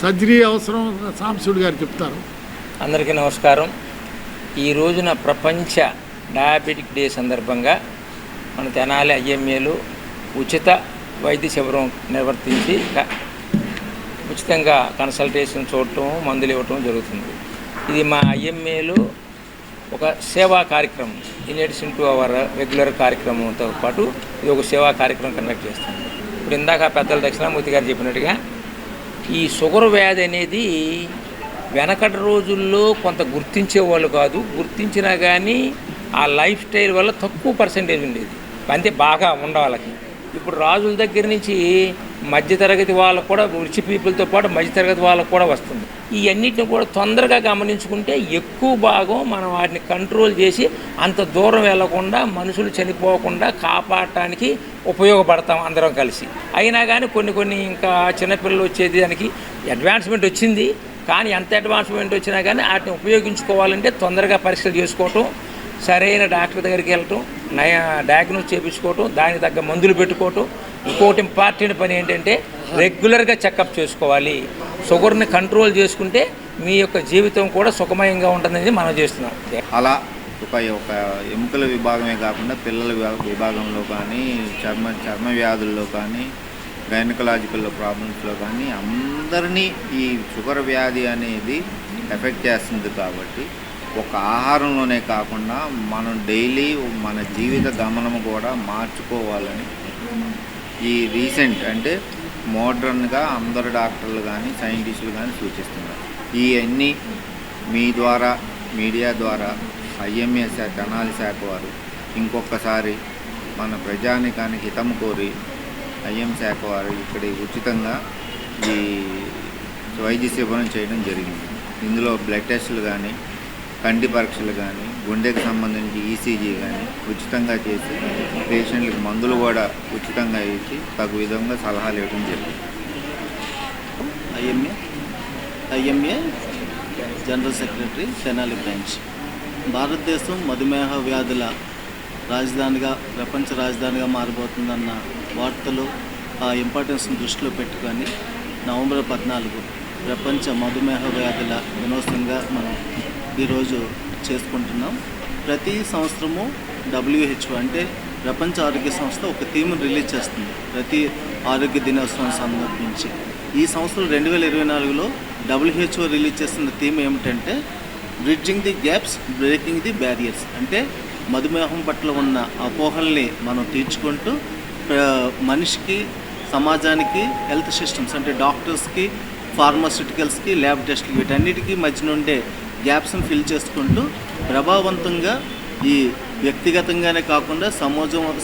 సర్జరీ అవసరం. సాంబశివుడు గారు చెప్తారు. అందరికీ నమస్కారం. ఈ రోజున ప్రపంచ డయాబెటిక్ డే సందర్భంగా మన తెనాలి ఐఎంఏలు ఉచిత వైద్య శిబిరం నిర్వర్తించి ఉచితంగా కన్సల్టేషన్ చూడటం, మందులు ఇవ్వటం జరుగుతుంది. ఇది మా ఐఎంఏలు ఒక సేవా కార్యక్రమం in addition to our regular కార్యక్రమంతో పాటు ఇది ఒక సేవా కార్యక్రమం కండక్ట్ చేస్తాం. ఇప్పుడు ఇందాక పెద్దల దక్షిణామూర్తి గారు చెప్పినట్టుగా ఈ షుగర్ వ్యాధి అనేది వెనకటి రోజుల్లో కొంత గుర్తించేవాళ్ళు కాదు, గుర్తించినా కానీ ఆ లైఫ్ స్టైల్ వల్ల తక్కువ పర్సెంటేజ్ ఉండేది, అంతే బాగా ఉండవాళ్ళకి. ఇప్పుడు రాజుల దగ్గర నుంచి మధ్యతరగతి వాళ్ళకు కూడా, రిచ్ పీపుల్తో పాటు మధ్యతరగతి వాళ్ళకు కూడా వస్తుంది. ఈ అన్నిటిని కూడా తొందరగా గమనించుకుంటే ఎక్కువ భాగం మనం వాటిని కంట్రోల్ చేసి అంత దూరం వెళ్లకుండా మనుషులు చనిపోకుండా కాపాడటానికి ఉపయోగపడతాం అందరం కలిసి. అయినా కానీ కొన్ని ఇంకా చిన్నపిల్లలు వచ్చేది దానికి అడ్వాన్స్మెంట్ వచ్చింది, కానీ ఎంత అడ్వాన్స్మెంట్ వచ్చినా కానీ వాటిని ఉపయోగించుకోవాలంటే తొందరగా పరీక్షలు చేసుకోవటం, సరైన డాక్టర్ దగ్గరికి వెళ్ళటం, డయాగ్నోస్ చేయించుకోవటం, దానికి తగ్గ మందులు పెట్టుకోవటం. ఇంకోటి ఇంపార్టెంట్ పని ఏంటంటే రెగ్యులర్గా చెకప్ చేసుకోవాలి. షుగర్ని కంట్రోల్ చేసుకుంటే మీ యొక్క జీవితం కూడా సుఖమయంగా ఉంటుందని మనం చేస్తున్నాం. అలా ఒక ఎముకల విభాగమే కాకుండా పిల్లల విభాగంలో కానీ, చర్మ వ్యాధుల్లో కానీ, గైనకలాజికల్ ప్రాబ్లమ్స్లో కానీ అందరినీ ఈ షుగర్ వ్యాధి అనేది ఎఫెక్ట్ చేస్తుంది. కాబట్టి ఒక ఆహారంలోనే కాకుండా మనం డైలీ మన జీవిత గమనం కూడా మార్చుకోవాలని ఈ రీసెంట్ అంటే మోడ్రన్గా అందరు డాక్టర్లు కానీ సైంటిస్టులు కానీ సూచిస్తున్నారు. ఈ అన్నీ మీ ద్వారా మీడియా ద్వారా ఐఎంఏ శాఖ తెనాలి శాఖ వారు ఇంకొకసారి మన ప్రజానికానికి హితం కోరి ఐఎం శాఖ వారు ఇక్కడ ఉచితంగా ఈ వైద్య శిబిరం చేయడం జరిగింది. ఇందులో బ్లడ్ టెస్టులు కానీ, కంటి పరీక్షలు కానీ, గుండెకు సంబంధించి ఈసీజీ కానీ ఉచితంగా చేసి పేషెంట్లకు మందులు కూడా ఉచితంగా ఇచ్చి తగు విధంగా సలహాలు ఇవ్వడం జరిగింది. IMA general secretary Tenali branch. భారతదేశం మధుమేహ వ్యాధుల రాజధానిగా, ప్రపంచ రాజధానిగా మారబోతుందన్న వార్తలు ఆ ఇంపార్టెన్స్ని దృష్టిలో పెట్టుకొని నవంబర్ 14 ప్రపంచ మధుమేహ వ్యాధుల దినోత్సవంగా మనం ఈరోజు చేసుకుంటున్నాం. ప్రతి సంవత్సరము WHO అంటే ప్రపంచ ఆరోగ్య సంస్థ ఒక థీమ్ని రిలీజ్ చేస్తుంది ప్రతి ఆరోగ్య దినోత్సవం సందర్భించి. ఈ సంవత్సరం 2024లో WHO రిలీజ్ చేస్తున్న థీమ్ ఏమిటంటే bridging the gaps, breaking the barriers. అంటే మధుమేహం పట్ల ఉన్న అపోహల్ని మనం తీర్చుకుంటూ మనిషికి, సమాజానికి, హెల్త్ సిస్టమ్స్ అంటే డాక్టర్స్కి, ఫార్మాస్యూటికల్స్కి, ల్యాబ్ టెస్ట్కి వీటన్నిటికీ మధ్య నుండే గ్యాప్స్ని ఫిల్ చేసుకుంటూ ప్రభావవంతంగా ఈ వ్యక్తిగతంగానే కాకుండా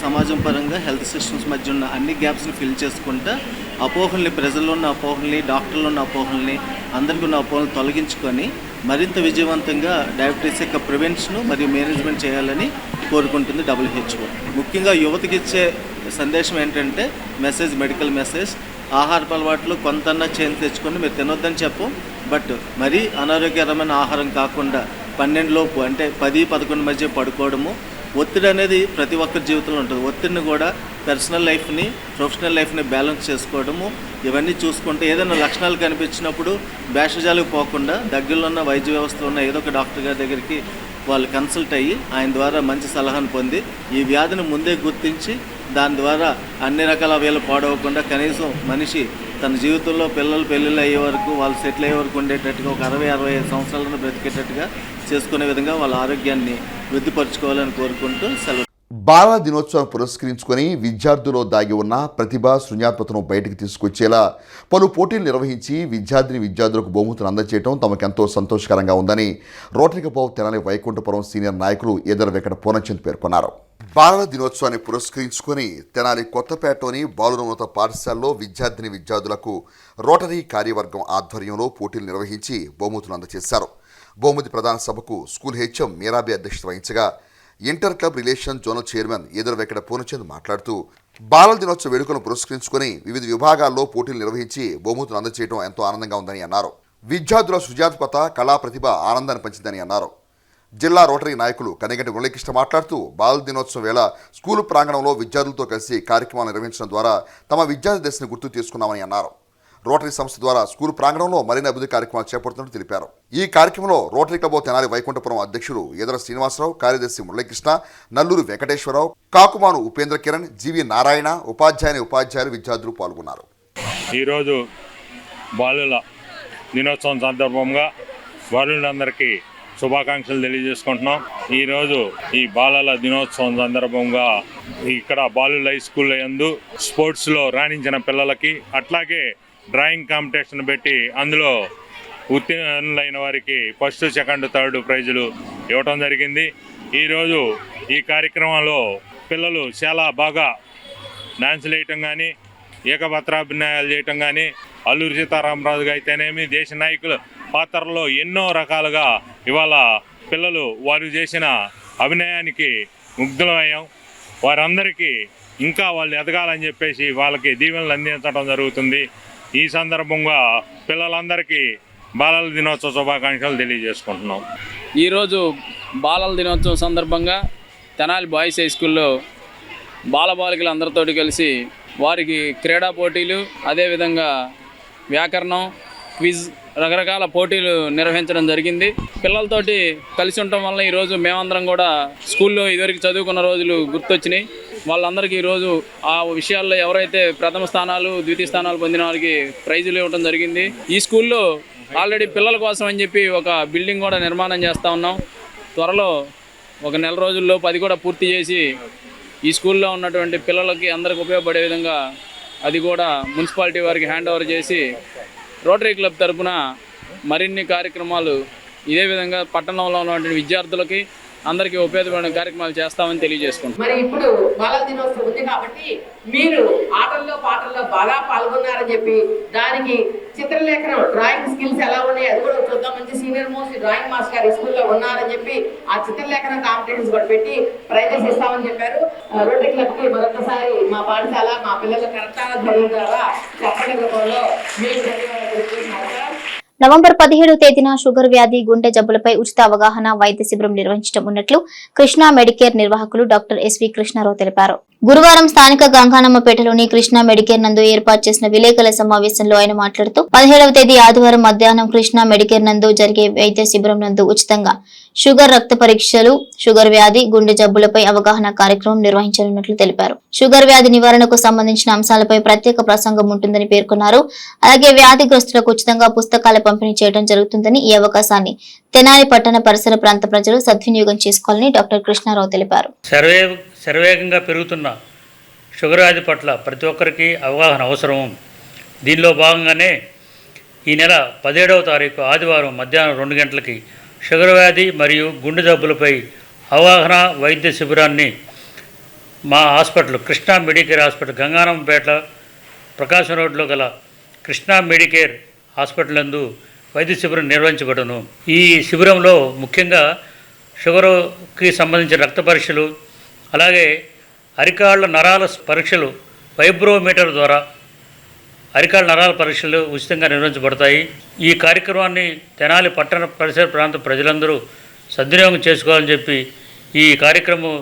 సమాజం పరంగా హెల్త్ సిస్టమ్స్ మధ్య ఉన్న అన్ని గ్యాప్స్ని ఫిల్ చేసుకుంటూ అపోహల్ని, ప్రజల్లో ఉన్న అపోహల్ని, డాక్టర్లో ఉన్న అపోహల్ని, అందరికీ ఉన్న అపోహలను తొలగించుకొని మరింత విజయవంతంగా డయాబెటీస్ యొక్క ప్రివెన్షన్ మరియు మేనేజ్మెంట్ చేయాలని కోరుకుంటుంది WHO. ముఖ్యంగా యువతకి ఇచ్చే సందేశం ఏంటంటే మెడికల్ మెసేజ్. ఆహారపు అలవాట్లు కొంతన్నా చేంజ్ తెచ్చుకొని మీరు తినొద్దని చెప్పు, బట్ మరీ అనారోగ్యకరమైన ఆహారం కాకుండా 12 లోపు అంటే 10-11 మధ్య పడుకోవడము. ఒత్తిడి అనేది ప్రతి ఒక్కరి జీవితంలో ఉంటుంది. ఒత్తిడిని కూడా పర్సనల్ లైఫ్ని, ప్రొఫెషనల్ లైఫ్ని బ్యాలెన్స్ చేసుకోవడము, ఇవన్నీ చూసుకుంటే ఏదైనా లక్షణాలు కనిపించినప్పుడు భేషజాలకు పోకుండా దగ్గరలో ఉన్న వైద్య వ్యవస్థలో ఉన్న ఏదో ఒక డాక్టర్ గారి దగ్గరికి వాళ్ళు కన్సల్ట్ అయ్యి ఆయన ద్వారా మంచి సలహాను పొంది ఈ వ్యాధిని ముందే గుర్తించి దాని ద్వారా అన్ని రకాల వేలు పాడవకుండా కనీసం మనిషి తన జీవితంలో పిల్లలు పెళ్ళిళ్ళు అయ్యే వరకు, వాళ్ళు సెటిల్ అయ్యే వరకు ఉండేటట్టుగా ఒక 60-65 సంవత్సరాలను బ్రతికేటట్టుగా చేసుకునే విధంగా వాళ్ళ ఆరోగ్యాన్ని వృద్ధిపరచుకోవాలని కోరుకుంటూ సెలవు. బాలల దినోత్సవం పురస్కరించుకొని విద్యార్థుల్లో దాగి ఉన్న ప్రతిభ, సృజనాత్మకతను బయటికి తీసుకొచ్చేలా పలు పోటీలు నిర్వహించి విద్యార్థులకు బహుమతులు అందజేయడం తమకెంతో సంతోషకరంగా ఉందని rotary club Tenali Vaikunthapuram senior నాయకులు ఈదర వెంకట పూర్ణచంద్ పేర్కొన్నారు. బాలల దినోత్సవాన్ని పురస్కరించుకొని తెనాలి కొత్తపేటలోని బాలురోన్నత పాఠశాలలో విద్యార్థులకు రోటరీ కార్యవర్గం ఆధ్వర్యంలో పోటీలు నిర్వహించి బహుమతులు అందజేశారు. బహుమతి ప్రదాన సభకు స్కూల్ హెచ్ఎం మీరాబి అధ్యక్షత వహించగా inter club relation zonal chairman Eedara Venkata Purnachand మాట్లాడుతూ బాలల దినోత్సవ వేడుకలను పురస్కరించుకొని వివిధ విభాగాల్లో పోటీలు నిర్వహించి బహుమతులు అందజేయడం ఎంతో ఆనందంగా ఉందని అన్నారు. విద్యార్థుల సృజనాత్మకత, కళా ప్రతిభ ఆనందాన్ని పంచిందని అన్నారు. జిల్లా రోటరీ నాయకులు కనిగంటి మురళీకృష్ణ మాట్లాడుతూ బాలల దినోత్సవం వేళ స్కూలు ప్రాంగణంలో విద్యార్థులతో కలిసి కార్యక్రమాలు నిర్వహించడం ద్వారా తమ విద్యార్థి దశను గుర్తు చేసుకున్నామని అన్నారు. రోటరీ సంస్థ ద్వారా స్కూల్ ప్రాంగణంలో మరిన్ని అభివృద్ధి కార్యక్రమాలు చేపడుతున్నట్టు తెలిపారు. ఈ కార్యక్రమంలో రోటరీ క్లబ్ తెనాలి వైకుంఠపురం అధ్యక్షుడు ఈదర శ్రీనివాసరావు, కార్యదర్శి మురళీకృష్ణ, నల్లూరు వెంకటేశ్వరరావు, కాకుమాను ఉపేంద్ర కిరణ్, జీవి నారాయణ, ఉపాధ్యాయులు విద్యార్థులు పాల్గొన్నారు. ఈరోజు బాలుల దినోత్సవం సందర్భంగా బాలులందరికీ శుభాకాంక్షలు తెలియజేసుకుంటున్నాం. ఈరోజు ఈ బాలల దినోత్సవం సందర్భంగా ఇక్కడ బాలుల హై స్కూల్ యందు స్పోర్ట్స్లో రాణించిన పిల్లలకి, అట్లాగే డ్రాయింగ్ కాంపిటీషన్ పెట్టి అందులో ఉత్తీర్ణులైన వారికి ఫస్ట్, సెకండ్, థర్డ్ ప్రైజులు ఇవ్వటం జరిగింది. ఈరోజు ఈ కార్యక్రమంలో పిల్లలు చాలా బాగా డాన్సులు వేయటం కానీ, ఏకపత్రాభినయాలు చేయటం కానీ, అల్లూరి సీతారామరాజుగా అయితేనేమి, దేశ నాయకుల పాత్రలో ఎన్నో రకాలుగా ఇవాళ పిల్లలు వారు చేసిన అభినయానికి ముగ్ధులమయ్యాం. వారందరికీ ఇంకా వాళ్ళు ఎదగాలని చెప్పేసి వాళ్ళకి దీవెనలు అందించడం జరుగుతుంది. ఈ సందర్భంగా పిల్లలందరికీ బాలల దినోత్సవ శుభాకాంక్షలు తెలియజేసుకుంటున్నాం. ఈరోజు బాలల దినోత్సవం సందర్భంగా తెనాలి బాయ్స్ హై స్కూల్లో బాలబాలికలు అందరితో కలిసి వారికి క్రీడా పోటీలు, అదేవిధంగా వ్యాకరణం, క్విజ్, రకరకాల పోటీలు నిర్వహించడం జరిగింది. పిల్లలతోటి కలిసి ఉండటం వల్ల ఈరోజు మేమందరం కూడా స్కూల్లో ఇదివరకు చదువుకున్న రోజులు గుర్తొచ్చినాయి. వాళ్ళందరికీ ఈరోజు ఆ విషయాల్లో ఎవరైతే ప్రథమ స్థానాలు, ద్వితీయ స్థానాలు పొందిన వారికి ప్రైజులు ఇవ్వడం జరిగింది. ఈ స్కూల్లో ఆల్రెడీ పిల్లల కోసం అని చెప్పి ఒక బిల్డింగ్ కూడా నిర్మాణం చేస్తూ ఉన్నాం. త్వరలో ఒక నెల రోజుల్లోపు అది కూడా పూర్తి చేసి ఈ స్కూల్లో ఉన్నటువంటి పిల్లలకి అందరికి ఉపయోగపడే విధంగా అది కూడా మున్సిపాలిటీ వారికి హ్యాండ్ ఓవర్ చేసి రోటరీ క్లబ్ తరఫున మరిన్ని కార్యక్రమాలు ఇదే విధంగా పట్టణంలో ఉన్నటువంటి విద్యార్థులకి అందరికీ ఉపయోగపడే కార్యక్రమాలు చేస్తామని తెలియజేసుకుంటాం. మరి ఇప్పుడు బాలల దినోత్సవం ఉంది కాబట్టి మీరు ఆటల్లో పాటల్లో బాగా పాల్గొన్నారని చెప్పి దానికి చిత్రలేఖనం, డ్రాయింగ్ స్కిల్స్ ఎలా ఉన్నాయి అది కూడా చూద్దాం. మంచి సీనియర్ మోస్ట్ డ్రాయింగ్ మాస్టర్ గారు స్కూల్లో ఉన్నారని చెప్పి ఆ చిత్రలేఖనం కాంపిటీషన్స్ కూడా పెట్టి ప్రైజెస్ ఇస్తామని చెప్పారు. రోటరీ క్లబ్ కి మరొకసారి మా పాఠశాల, మా పిల్లల కర్తాల ధ్వని ద్వారా చెప్పడం రూపంలో మీకు ధన్యవాదాలు. నవంబర్ 17వ తేదీన షుగర్ వ్యాధి, గుండె జబ్బులపై ఉచిత అవగాహన వైద్య శిబిరం నిర్వహించడం ఉన్నట్లు కృష్ణా మెడికేర్ నిర్వాహకులు డాక్టర్ ఎస్వి కృష్ణారావు తెలిపారు. గురువారం స్థానిక గంగానమ్మపేటలోని కృష్ణా మెడికేర్ నందు ఏర్పాటు చేసిన విలేకరుల సమావేశంలో ఆయన మాట్లాడుతూ 17వ తేదీ ఆదివారం మధ్యాహ్నం కృష్ణా మెడికేర్ నందు జరిగే వైద్య శిబిరం నందు ఉచితంగా షుగర్ రక్త పరీక్షలు, షుగర్ వ్యాధి, గుండె జబ్బులపై అవగాహన కార్యక్రమం నిర్వహించనున్నట్లు తెలిపారు. షుగర్ వ్యాధి నివారణకు సంబంధించిన అంశాలపై ప్రత్యేక ప్రసంగం ఉంటుందని పేర్కొన్నారు. అలాగే వ్యాధిగ్రస్తులకు ఉచితంగా పుస్తకాల పంపిణీ చేయడం జరుగుతుందని, ఈ అవకాశాన్ని తెనాలి పట్టణ పరిసర ప్రాంత ప్రజలు సద్వినియోగం చేసుకోవాలని డాక్టర్ కృష్ణారావు తెలిపారు. శరవేగంగా పెరుగుతున్న షుగర్ వ్యాధి పట్ల ప్రతి ఒక్కరికి అవగాహన అవసరం. దీనిలో భాగంగానే ఈ నెల 17వ తారీఖు ఆదివారం మధ్యాహ్నం 2 గంటలకి షుగర్ వ్యాధి మరియు గుండె జబ్బులపై అవగాహన వైద్య శిబిరాన్ని మా hospital Krishna Medicare hospital Gangananpeta ప్రకాశం రోడ్లో గల కృష్ణా మెడికేర్ హాస్పిటల్ నందు వైద్య శిబిరం నిర్వహించబడును. ఈ శిబిరంలో ముఖ్యంగా షుగర్కి సంబంధించిన రక్త పరీక్షలు, అలాగే అరికాళ్ళ నరాల పరీక్షలు వైబ్రోమీటర్ ద్వారా అరికాళ్ళ నరాల పరీక్షలు ఉచితంగా నిర్వహించబడతాయి. ఈ కార్యక్రమాన్ని తెనాలి పట్టణ పరిసర ప్రాంత ప్రజలందరూ సద్వినియోగం చేసుకోవాలని చెప్పి ఈ కార్యక్రమం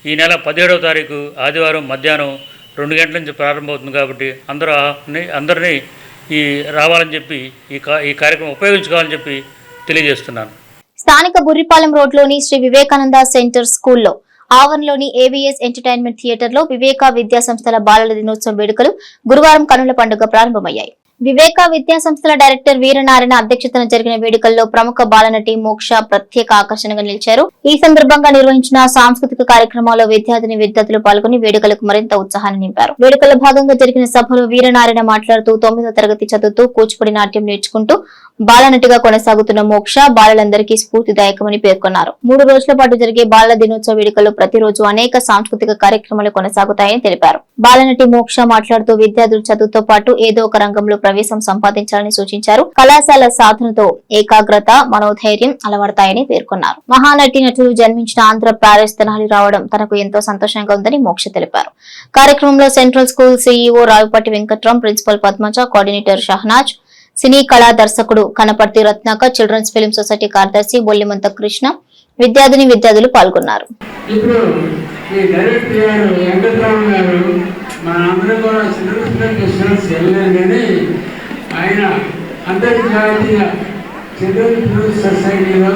ఈ నెల 17వ తారీఖు ఆదివారం మధ్యాహ్నం 2 గంటల నుంచి ప్రారంభమవుతుంది. కాబట్టి అందరినీ రావాలని చెప్పి ఈ కార్యక్రమం ఉపయోగించుకోవాలని చెప్పి తెలియజేస్తున్నాను. స్థానిక బుర్రిపాలెం రోడ్లోని శ్రీ వివేకానంద సెంటర్ స్కూల్లో ఆవరణలోని ఏవిఎస్ ఎంటర్టైన్మెంట్ థియేటర్ లో వివేక విద్యా సంస్థల బాలల దినోత్సవం వేడుకలు గురువారం కనుల పండుగ ప్రారంభమయ్యాయి. వివేక విద్యా సంస్థల డైరెక్టర్ వీరనారాయణ అధ్యక్షతన జరిగిన వేడుకల్లో ప్రముఖ బాలనటి మోక్ష ప్రత్యేక ఆకర్షణగా నిలిచారు. ఈ సందర్భంగా నిర్వహించిన సాంస్కృతిక కార్యక్రమాల్లో విద్యార్థులు పాల్గొని వేడుకలకు మరింత ఉత్సాహాన్ని నింపారు. వేడుకల్లో భాగంగా జరిగిన సభలో వీరనారాయణ మాట్లాడుతూ 9వ తరగతి చదువుతూ కూచిపూడి నాట్యం నేర్చుకుంటూ బాలనటిగా కొనసాగుతున్న మోక్ష బాలలందరికీ స్ఫూర్తిదాయకమని పేర్కొన్నారు. 3 రోజుల పాటు జరిగే బాలల దినోత్సవ వేడుకల్లో ప్రతిరోజు అనేక సాంస్కృతిక కార్యక్రమాలు కొనసాగుతాయని తెలిపారు. బాలనటి మోక్ష మాట్లాడుతూ విద్యార్థులు చదువుతో పాటు ఏదో ఒక రంగంలో ప్రవేశం సంపాదించాలని సూచించారు. కళాశాల సాధనతో ఏకాగ్రత, మనోధైర్యం అలవడతాయని పేర్కొన్నారు. మహానటి నటులు జన్మించిన ఆంధ్ర ప్యారిస్ తెనాలి రావడం తనకు ఎంతో సంతోషంగా ఉందని మోక్ష తెలిపారు. కార్యక్రమంలో central school CEO Ravipatti Venkatram, principal Padmaja, coordinator Shahnaz, cine కళా దర్శకుడు Kanaparthi Ratnakar, children's film society కార్యదర్శి బొల్లిమంత కృష్ణ, విద్యార్థులు పాల్గొన్నారు. ఆయన అంతర్జాతీయ చిల్డ్రన్ ఫిల్మ్ సొసైటీలో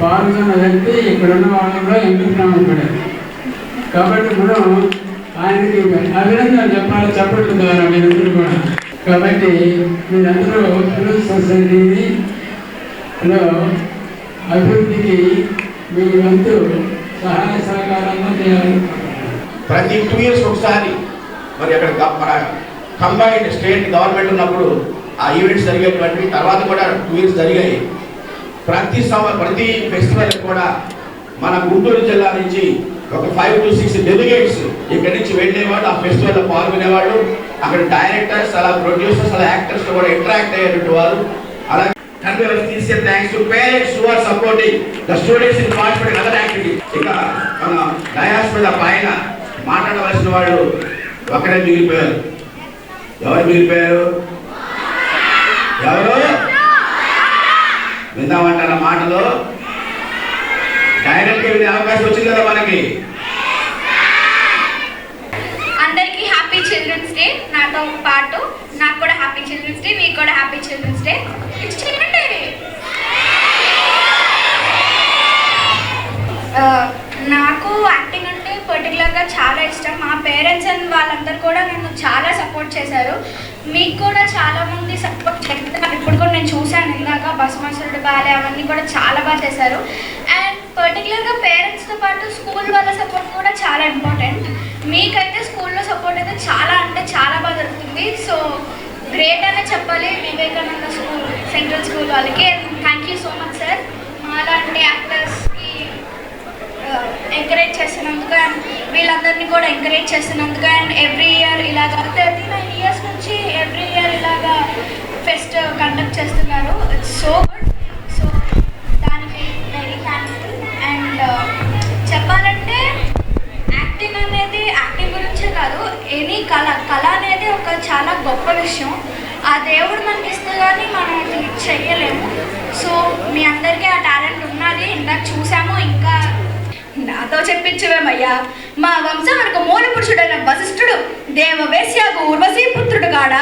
పాల్గొన్న వ్యక్తి ఇక్కడున్న వాళ్ళలో ఎంపికపడారు. కాబట్టి మనం ఆయనకి అభినందనలు చెప్పాలి చెప్పడం ద్వారా మీరందరూ కూడా. కాబట్టి మీరందరూ ఫిల్మ్ సొసైటీలో అభివృద్ధికి మీ వంతు సహాయ సహకారాలను చేయాలి. ప్రతి 2 years ఒకసారి మరి అక్కడ మన కంబైన్డ్ స్టేట్ గవర్నమెంట్ ఉన్నప్పుడు ఆ ఈవెంట్స్ జరిగేటువంటి తర్వాత కూడా 2 years జరిగాయి. ప్రతి ఫెస్టివల్ కూడా మన గుంటూరు జిల్లా నుంచి ఒక 5 to 6 డెలిగేట్స్ ఇక్కడి నుంచి వెళ్ళేవాళ్ళు, ఆ ఫెస్టివల్లో పాల్గొనేవాళ్ళు. అక్కడ డైరెక్టర్స్, అలా ప్రొడ్యూసర్స్, అలా యాక్టర్స్ కూడా ఇంటరాక్ట్ అయ్యేటువంటి వారు. అలాగే thanks to parents who are supporting the students in participating in other activities. ఇక మన డయాస్ మీద పైన మాట్లాడవలసిన వాళ్ళు ఒకరే మిగిలిపోయారు. ఎవరు మిగిలిపోయారు? ఎవరు విందామంటారా మాటలు? డైరెక్ట్గా వినే అవకాశం వచ్చింది కదా మనకి. అందరికీ హ్యాపీ చిల్డ్రన్స్ డే. నాతో పాటు నాకు కూడా హ్యాపీ చిల్డ్రన్స్ డే, మీకు కూడా హ్యాపీ చిల్డ్రన్స్ డే. నాకు యాక్టింగ్ అంటే పర్టికులర్గా చాలా ఇష్టం. మా పేరెంట్స్ అండ్ వాళ్ళందరూ కూడా నన్ను చాలా సపోర్ట్ చేశారు. మీకు కూడా చాలామంది సపోర్ట్ చేస్తారు. ఇప్పుడు కూడా నేను చూశాను, ఇందాక బసమసురుడు బాలే అవన్నీ కూడా చాలా బాగా చేశారు. అండ్ పర్టికులర్గా పేరెంట్స్తో పాటు స్కూల్ వాళ్ళ సపోర్ట్ కూడా చాలా ఇంపార్టెంట్. మీకైతే స్కూల్లో సపోర్ట్ అయితే చాలా అంటే చాలా బాగా దొరుకుతుంది. సో గ్రేట్ అనే చెప్పాలి వివేకానంద స్కూల్, సెంట్రల్ స్కూల్ వాళ్ళకి. Thank you so much sir. అలాంటి యాక్టర్స్కి ఎంకరేజ్ చేసినందుకు అండ్ వీళ్ళందరినీ కూడా ఎంకరేజ్ చేసినందుకు. అండ్ ఎవ్రీ ఇయర్ ఇలాగా 39 years నుంచి ఎవ్రీ ఇయర్ ఇలాగా ఫెస్ట్ కండక్ట్ చేస్తున్నారు. It's so good. సో దానికి వెరీ థ్యాంక్ఫుల్. అండ్ చెప్పాలంటే యాక్టింగ్ అనేది యాక్టింగ్ గురించే కాదు, ఎనీ కళ అనేది ఒక చాలా గొప్ప విషయం. ఆ దేవుడు మనకి ఇస్తే కానీ మనం అది చెయ్యలేము. సో మీ అందరికీ ఆ టాలెంట్ ఉన్నది, ఇందాక చూసాము. ఇంకా నాతో చెప్పించవేమయ్యా. మా వంశమునకు మూల పురుషుడైన వశిష్ఠుడు దేవవేశ్యాకు ఊర్వశీ పుత్రుడు కాడా.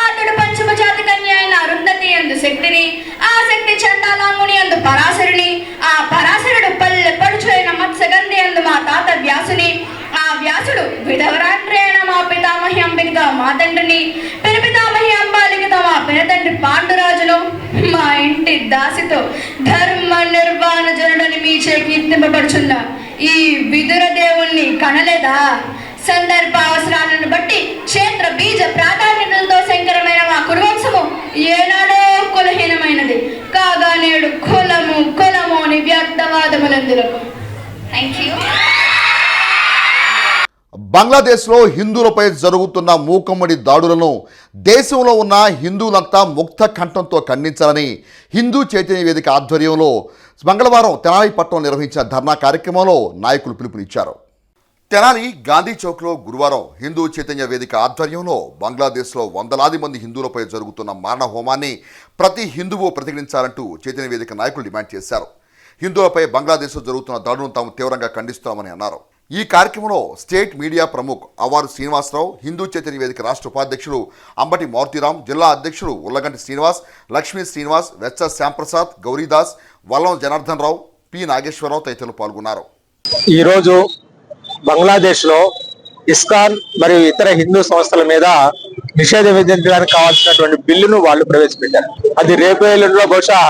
అతడు పంచమజాతి కన్య అయిన అరుంధతి యందు శక్తిని, ఆ శక్తి చండాలాంగుని యందు పరాశరుని, ఆ పరాశరుడు పల్లె పడుచు అయిన మత్స్యగంధి యందు మా తాత వ్యాసుని, ఆ వ్యాసుడు విధవరాండ్రైన మా పితామహి అంబికతో మా తండ్రిని, పినపితామహి అంబాలికతో మా పినతండ్రి పాండురాజును, మా ఇంటి దాసితో ధర్మ నిర్వాణ జనుడని మీచే కీర్తింపబడుచున్న ఈ విదుర దేవుణ్ణి కనలేదా? సందర్భ అవసరాలను బట్టి క్షేత్ర బీజ ప్రాధాన్యతలతో శంకరమైన మా కురువంశము ఏనాడో కులహీనమైనది కాగా నేడు కులము అని వ్యర్థవాదములందులకు. Thank you. బంగ్లాదేశ్లో హిందువులపై జరుగుతున్న మూకమ్మడి దాడులను దేశంలో ఉన్న హిందువులంతా ముక్త కంఠంతో ఖండించాలని హిందూ చైతన్య వేదిక ఆధ్వర్యంలో మంగళవారం తెనాలి పట్టణంలో నిర్వహించిన ధర్నా కార్యక్రమంలో నాయకులు పిలుపునిచ్చారు. తెనాలి గాంధీ చౌక్లో గురువారం హిందూ చైతన్య వేదిక ఆధ్వర్యంలో బంగ్లాదేశ్లో వందలాది మంది హిందువులపై జరుగుతున్న మారణ హోమాన్ని ప్రతి హిందువు ప్రతిఘటించాలంటూ చైతన్య వేదిక నాయకులు డిమాండ్ చేశారు. హిందువులపై బంగ్లాదేశ్లో జరుగుతున్న దాడులను తాము తీవ్రంగా ఖండిస్తామని అన్నారు. ఈ కార్యక్రమంలో స్టేట్ మీడియా ప్రముఖ్ అవారు శ్రీనివాసరావు, హిందూ చైతన్య వేదిక రాష్ట్ర ఉపాధ్యక్షుడు అంబటి మారుతిరామ్, జిల్లా అధ్యక్షుడు ఉల్లగంటి శ్రీనివాస్, లక్ష్మీ శ్రీనివాస్, వెచ్చ శ్యాంప్రసాద్, గౌరీదాస్, వల్లం జనార్దన్ రావు, పి నాగేశ్వరరావు తదితరులు పాల్గొన్నారు. ఈరోజు బంగ్లాదేశ్లో ఇస్కాన్ మరియు ఇతర హిందూ సంస్థల మీద నిషేధం విధించడానికి కావాల్సినటువంటి బిల్లును వాళ్ళు ప్రవేశపెట్టారు. అది రేపు ఎల్లుండిలో బహుశా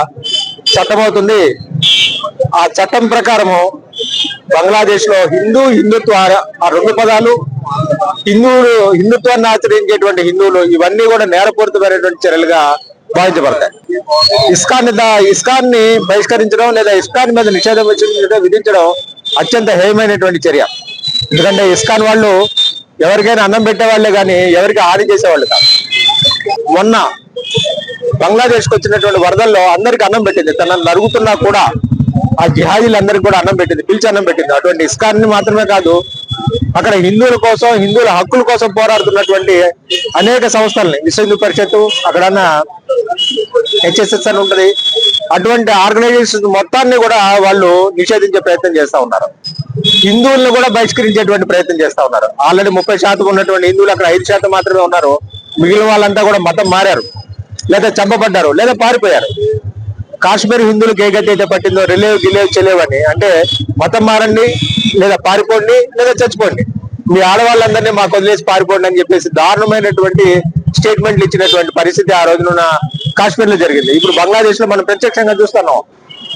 చట్టమవుతుంది. ఆ చట్టం ప్రకారము బంగ్లాదేశ్ లో హిందుత్వ ఆ రెండు పదాలు హిందుత్వాన్ని ఆచరించేటువంటి హిందువులు ఇవన్నీ కూడా నేరపూరితమైనటువంటి చర్యలుగా భావించబడతాయి. ఇస్కాన్ ని బహిష్కరించడం లేదా ఇస్కాన్ మీద నిషేధం విధించడం అత్యంత హేయమైనటువంటి చర్య. ఎందుకంటే ఇస్కాన్ వాళ్ళు ఎవరికైనా అన్నం పెట్టేవాళ్లే కానీ ఎవరికి హాని చేసేవాళ్ళు కాదు. మొన్న బంగ్లాదేశ్కి వచ్చినటువంటి వరదల్లో అందరికి అన్నం పెట్టింది. తనను నరుగుతున్నా కూడా ఆ జిహాదీలందరికీ కూడా అన్నం పెట్టింది, పిలిచి అన్నం పెట్టింది. అటువంటి ఇస్కాన్ ని మాత్రమే కాదు, అక్కడ హిందువుల కోసం, హిందువుల హక్కుల కోసం పోరాడుతున్నటువంటి అనేక సంస్థల్ని, విశ్వ హిందూ పరిషత్తు, అక్కడన్న HSS అని ఉంటుంది, అటువంటి ఆర్గనైజేషన్ మొత్తాన్ని కూడా వాళ్ళు నిషేధించే ప్రయత్నం చేస్తా ఉన్నారు. హిందువులను కూడా బహిష్కరించేటువంటి ప్రయత్నం చేస్తా ఉన్నారు. ఆల్రెడీ 30% ఉన్నటువంటి హిందువులు అక్కడ 5% మాత్రమే ఉన్నారు. మిగిలిన వాళ్ళంతా కూడా మతం మారారు, లేదా చంపబడ్డారు, లేదా పారిపోయారు. కాశ్మీర్ హిందువులకు ఏ గతి అయితే పట్టిందో రిలేవ్ చెలేవని, అంటే మతం మారండి, లేదా పారిపోండి, లేదా చచ్చిపోండి, మీ ఆడవాళ్ళందరినీ మాకు వదిలేసి పారిపోండి అని చెప్పేసి దారుణమైనటువంటి స్టేట్మెంట్లు ఇచ్చినటువంటి పరిస్థితి ఆ రోజున కాశ్మీర్ లో జరిగింది. ఇప్పుడు బంగ్లాదేశ్ లో మనం ప్రత్యక్షంగా చూస్తున్నాం.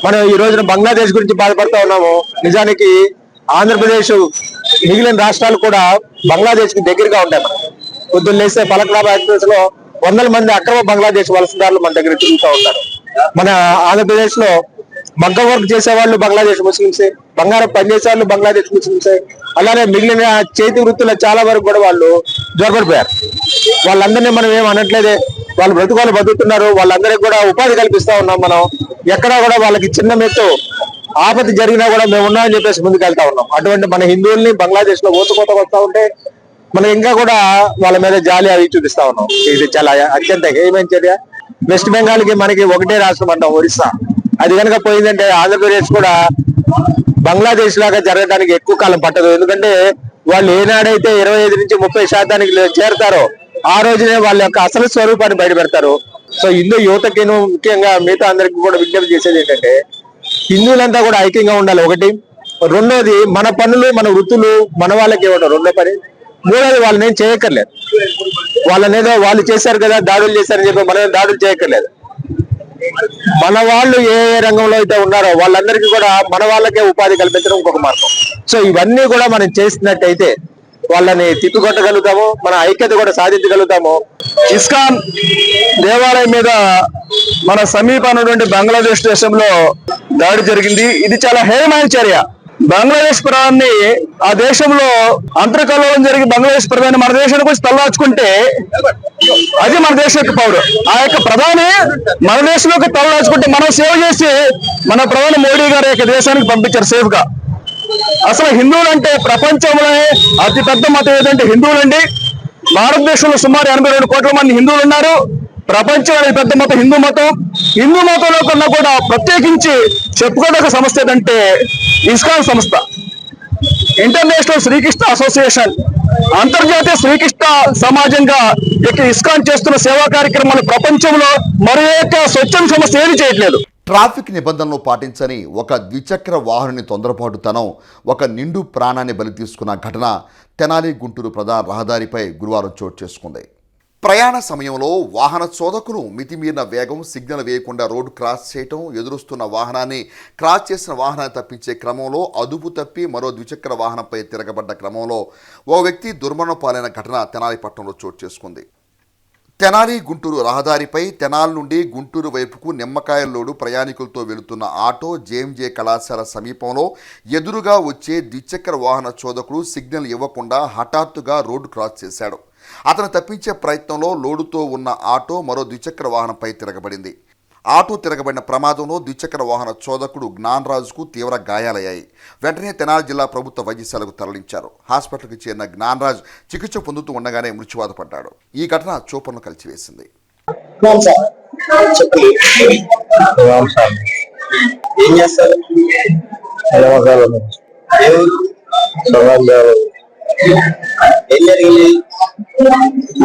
మనం ఈ రోజున బంగ్లాదేశ్ గురించి బాధపడుతూ ఉన్నాము. నిజానికి ఆంధ్రప్రదేశ్ మిగిలిన రాష్ట్రాలు కూడా బంగ్లాదేశ్ కి దగ్గరగా ఉంటాయి. పొద్దున్న లేస్తే ఫలక్నామా ఎక్స్ప్రెస్ లో వందల మంది అక్రమ బంగ్లాదేశ్ వలసదారులు మన దగ్గర తిరుగుతూ ఉంటారు. మన ఆంధ్రప్రదేశ్ లో మగ్గ వర్క్ చేసేవాళ్ళు బంగ్లాదేశ్ ముస్లింసే, బంగారం పనిచేసే వాళ్ళు బంగ్లాదేశ్ ముస్లింసే, అలానే మిగిలిన చేతి వృత్తుల చాలా వరకు కూడా వాళ్ళు జొరబడిపోయారు. వాళ్ళందరినీ మనం ఏం అనట్లేదే, వాళ్ళు బ్రతుకోవాలి బతుకుతున్నారు. వాళ్ళందరికీ కూడా ఉపాధి కల్పిస్తా ఉన్నాం. మనం ఎక్కడా కూడా వాళ్ళకి చిన్న మెట్టు ఆపద జరిగినా కూడా మేము ఉన్నామని చెప్పేసి ముందుకు వెళ్తా ఉన్నాం. అటువంటి మన హిందువుల్ని బంగ్లాదేశ్ లో ఊచకోత వస్తూ ఉంటే మనం ఇంకా కూడా వాళ్ళ మీద జాలి అవి చూపిస్తా ఉన్నాం. ఇది చాలా అత్యంత హేయమైన చర్య. వెస్ట్ బెంగాల్ కి మనకి ఒకటే రాష్ట్రం అంటాం, ఒరిస్సా. అది కనుక పోయిందంటే ఆంధ్రప్రదేశ్ కూడా బంగ్లాదేశ్ లాగా జరగడానికి ఎక్కువ కాలం పట్టదు. ఎందుకంటే వాళ్ళు ఏనాడైతే 25 నుంచి 30% చేరతారో ఆ రోజునే వాళ్ళ యొక్క అసలు స్వరూపాన్ని బయటపెడతారు. సో హిందూ యువతకి ముఖ్యంగా మిగతా అందరికి కూడా విజ్ఞప్తి చేసేది ఏంటంటే హిందువులంతా కూడా ఐక్యంగా ఉండాలి. ఒకటి. రెండోది, మన పనులు మన వృత్తులు మన వాళ్ళకి ఇవ్వడం రెండో పని. మూడోది, వాళ్ళని ఏం చేయక్కర్లేదు. వాళ్ళనేదో వాళ్ళు చేశారు కదా దాడులు చేశారని చెప్పి మనం దాడులు చేయక్కర్లేదు. మన వాళ్ళు ఏ రంగంలో అయితే ఉన్నారో వాళ్ళందరికీ కూడా మన వాళ్ళకే ఉపాధి కల్పించడం ఇంకొక మార్గం. సో ఇవన్నీ కూడా మనం చేసినట్టయితే వాళ్ళని తిప్పికొట్టగలుగుతాము, మన ఐక్యత కూడా సాధించగలుగుతాము. ఇస్కాన్ దేవాలయం మీద మన సమీపమైనటువంటి బంగ్లాదేశ్ దేశంలో దాడి జరిగింది. ఇది చాలా హేయమైన చర్య. బంగ్లాదేశ్ ప్రధాని ఆ దేశంలో అంతర్కలవం జరిగి బంగ్లాదేశ్ ప్రధాని మన దేశానికి వచ్చి తలదాచుకుంటే అది మన దేశ యొక్క పౌరు. ఆ యొక్క ప్రధాని మన దేశంలోకి తలదాచుకుంటే మనం సేవ చేసి మన ప్రధాని మోడీ గారి యొక్క దేశానికి పంపించారు సేఫ్ గా. అసలు హిందువులు అంటే ప్రపంచంలోనే అతి పెద్ద మతం ఏదంటే హిందువులండి. భారతదేశంలో సుమారు 82 కోట్ల మంది హిందువులు ఉన్నారు. ప్రపంచంలో పెద్ద మతం హిందూ మతం. హిందూ మతంలో కన్నా కూడా ప్రత్యేకించి చెప్పుకోదగ్గ సంస్థ ఏదంటే ఇస్కాన్ సంస్థ. ఇంటర్నేషనల్ శ్రీకృష్ణ అసోసియేషన్, అంతర్జాతీయ శ్రీకృష్ణ సమాజంగా ఇస్కాన్ చేస్తున్న సేవా కార్యక్రమాలు ప్రపంచంలో మరో యొక్క స్వచ్ఛంద సంస్థ ఏది చేయట్లేదు. ట్రాఫిక్ నిబంధనలు పాటించని ఒక ద్విచక్ర వాహనాన్ని తొందరపాటుతనం ఒక నిండు ప్రాణాన్ని బలి తీసుకున్న ఘటన తెనాలి గుంటూరు ప్రధాన రహదారిపై గురువారం చోటు చేసుకుంది. ప్రయాణ సమయంలో వాహన చోదకులు మితిమీరిన వేగం, సిగ్నల్ వేయకుండా రోడ్డు క్రాస్ చేయటం, ఎదురొస్తున్న వాహనాన్ని క్రాస్ చేసిన వాహనాన్ని తప్పించే క్రమంలో అదుపు తప్పి మరో ద్విచక్ర వాహనంపై తిరగబడ్డ క్రమంలో ఓ వ్యక్తి దుర్మరణం పాలైన ఘటన తెనాలి పట్టణంలో చోటు చేసుకుంది. తెనాలి గుంటూరు రహదారిపై తెనాలి నుండి గుంటూరు వైపుకు నిమ్మకాయల లోడు ప్రయాణికులతో వెళుతున్న ఆటో జేఎంజే కళాశాల సమీపంలో ఎదురుగా వచ్చే ద్విచక్ర వాహన చోదకుడు సిగ్నల్ ఇవ్వకుండా హఠాత్తుగా రోడ్డు క్రాస్ చేశాడు. అతను తప్పించే ప్రయత్నంలో లోడుతో ఉన్న ఆటో మరో ద్విచక్ర వాహనంపై తిరగబడింది. ఆటో తిరగబడిన ప్రమాదంలో ద్విచక్ర వాహన చోదకుడు జ్ఞానరాజుకు తీవ్ర గాయాలయ్యాయి. వెంటనే తెనాలి జిల్లా ప్రభుత్వ వైద్యశాలకు తరలించారు. హాస్పిటల్కి చేరిన జ్ఞానరాజ్ చికిత్స పొందుతూ ఉండగానే మృత్యువాత పడ్డాడు. ఈ ఘటన చూపలను కలిచివేసింది.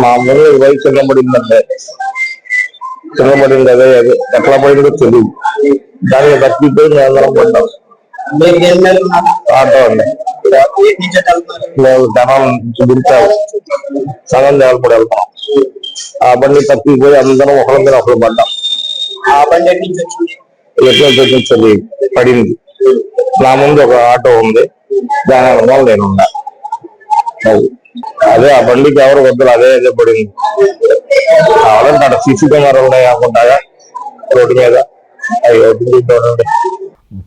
మామూలు బైక్ తిరగబడిందంటే తిరగబడింది. అదే అదే ఎట్లా పోయిందో తెలియదు. దానికి తప్పిపోయి అందరం పడ్డాం. ఆటో అండి. మేము జనాల నుంచి దించాము, సగం దేవలపడి వెళ్తాం. ఆ బండి తప్పిపోయి అందరం ఒకరి మీద ఒకరు పడ్డాం. ఆ బండి ఎట్లా పడింది. నా ముందు ఒక ఆటో ఉంది, దాని వల్ల నేను ఉన్నా. అదే ఆ బండికి ఎవరు వద్దు, అదే అదే పడింది. కావాలంటే అక్కడ సీసీ కెమెరాలు ఉన్నాయి కాకుండా రోడ్డు మీద.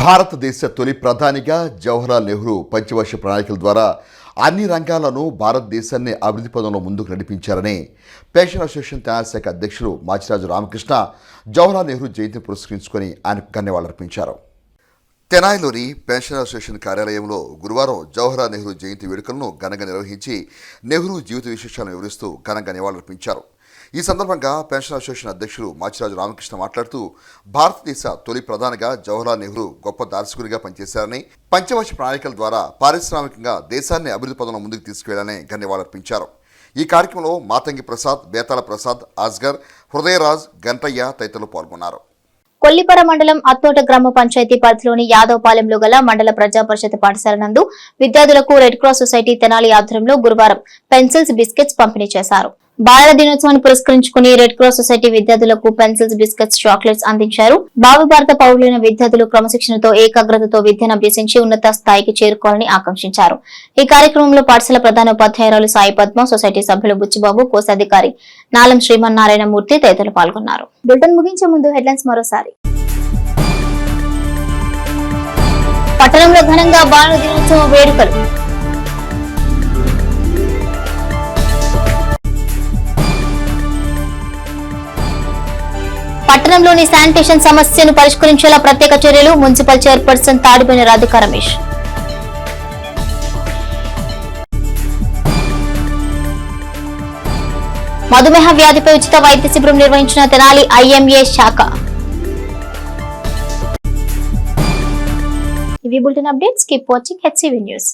భారతదేశ తొలి ప్రధానిగా జవహర్లాల్ నెహ్రూ పంచవర్ష ప్రణాళికల ద్వారా అన్ని రంగాలను భారతదేశాన్ని అభివృద్ధి పదంలో ముందుకు నడిపించారని పెన్షన్ అసోసియేషన్ తెనాలి శాఖ అధ్యక్షులు మాచిరాజు రామకృష్ణ జవహర్లాల్ నెహ్రూ జయంతిని పురస్కరించుకొని ఆయనకు ధన్యవాదాలర్పించారు. తెనాలిలోని పెన్షన్ అసోసియేషన్ కార్యాలయంలో గురువారం జవహర్లాల్ నెహ్రూ జయంతి వేడుకలను ఘనంగా నిర్వహించి నెహ్రూ జీవిత విశేషాలను వివరిస్తూ ఘనంగా నివాళులర్పించారు. ఈ సందర్భంగా పెన్షన్ అసోసియేషన్ అధ్యక్షులు మాచిరాజు రామకృష్ణ మాట్లాడుతూ భారతదేశ తొలి ప్రధానిగా జవహర్లాల్ నెహ్రూ గొప్ప దార్శకునిగా పనిచేశారని, పంచవర్ష ప్రణాళికల ద్వారా పారిశ్రామికంగా దేశాన్ని అభివృద్ధి పదంలో ముందుకు తీసుకెళ్లాలని ధన్యవాదాలర్పించారు. ఈ కార్యక్రమంలో మాతంగి ప్రసాద్, బేతాళ ప్రసాద్, అస్గర్, హృదయరాజ్, గంటయ్య తదితరులు పాల్గొన్నారు. కొల్లిపర మండలం అత్తోట గ్రామ పంచాయతీ పరిధిలోని యాదవపాలెంలో గల మండల ప్రజా పరిషత్ పాఠశాల నందు విద్యార్థులకు రెడ్ క్రాస్ సొసైటీ తెనాలి ఆధ్వర్యంలో గురువారం పెన్సిల్స్, బిస్కెట్స్ పంపిణీ చేశారు. బాలల దినోత్సవాన్ని పురస్కరించుకుని రెడ్ క్రాస్ సొసైటీ విద్యార్థులకు పెన్సిల్స్, బిస్కెట్స్, చాక్లెట్స్ అందించారు. భావి భారత పౌరులైన విద్యార్థులు క్రమశిక్షణతో, ఏకాగ్రతతో విద్యను అభ్యసించి ఉన్నత స్థాయికి చేరుకోవాలని ఆకాంక్షించారు. ఈ కార్యక్రమంలో పాఠశాల ప్రధానోపాధ్యాయురాలు సాయి పద్మ, సొసైటీ సభ్యులు బుచ్చిబాబు, కోశాధికారి నాలం శ్రీమన్నారాయణమూర్తి తదితరులు పాల్గొన్నారు. బులెటిన్ ముగించే ముందు హెడ్లైన్స్ మరోసారి. పట్టణంలో ఘనంగా బాలల దినోత్సవ వేడుకలు. పట్టణంలోని శానిటేషన్ సమస్యను పరిష్కరించేలా ప్రత్యేక చర్యలు. Municipal chairperson తాడిపోయిన Radhika Ramesh. మధుమేహ వ్యాధిపై ఉచిత వైద్య శిబిరం నిర్వహించిన తెనాలి ఐఎంఏ శాఖ. ఇవి bulletin updates. Keep watching HCV news.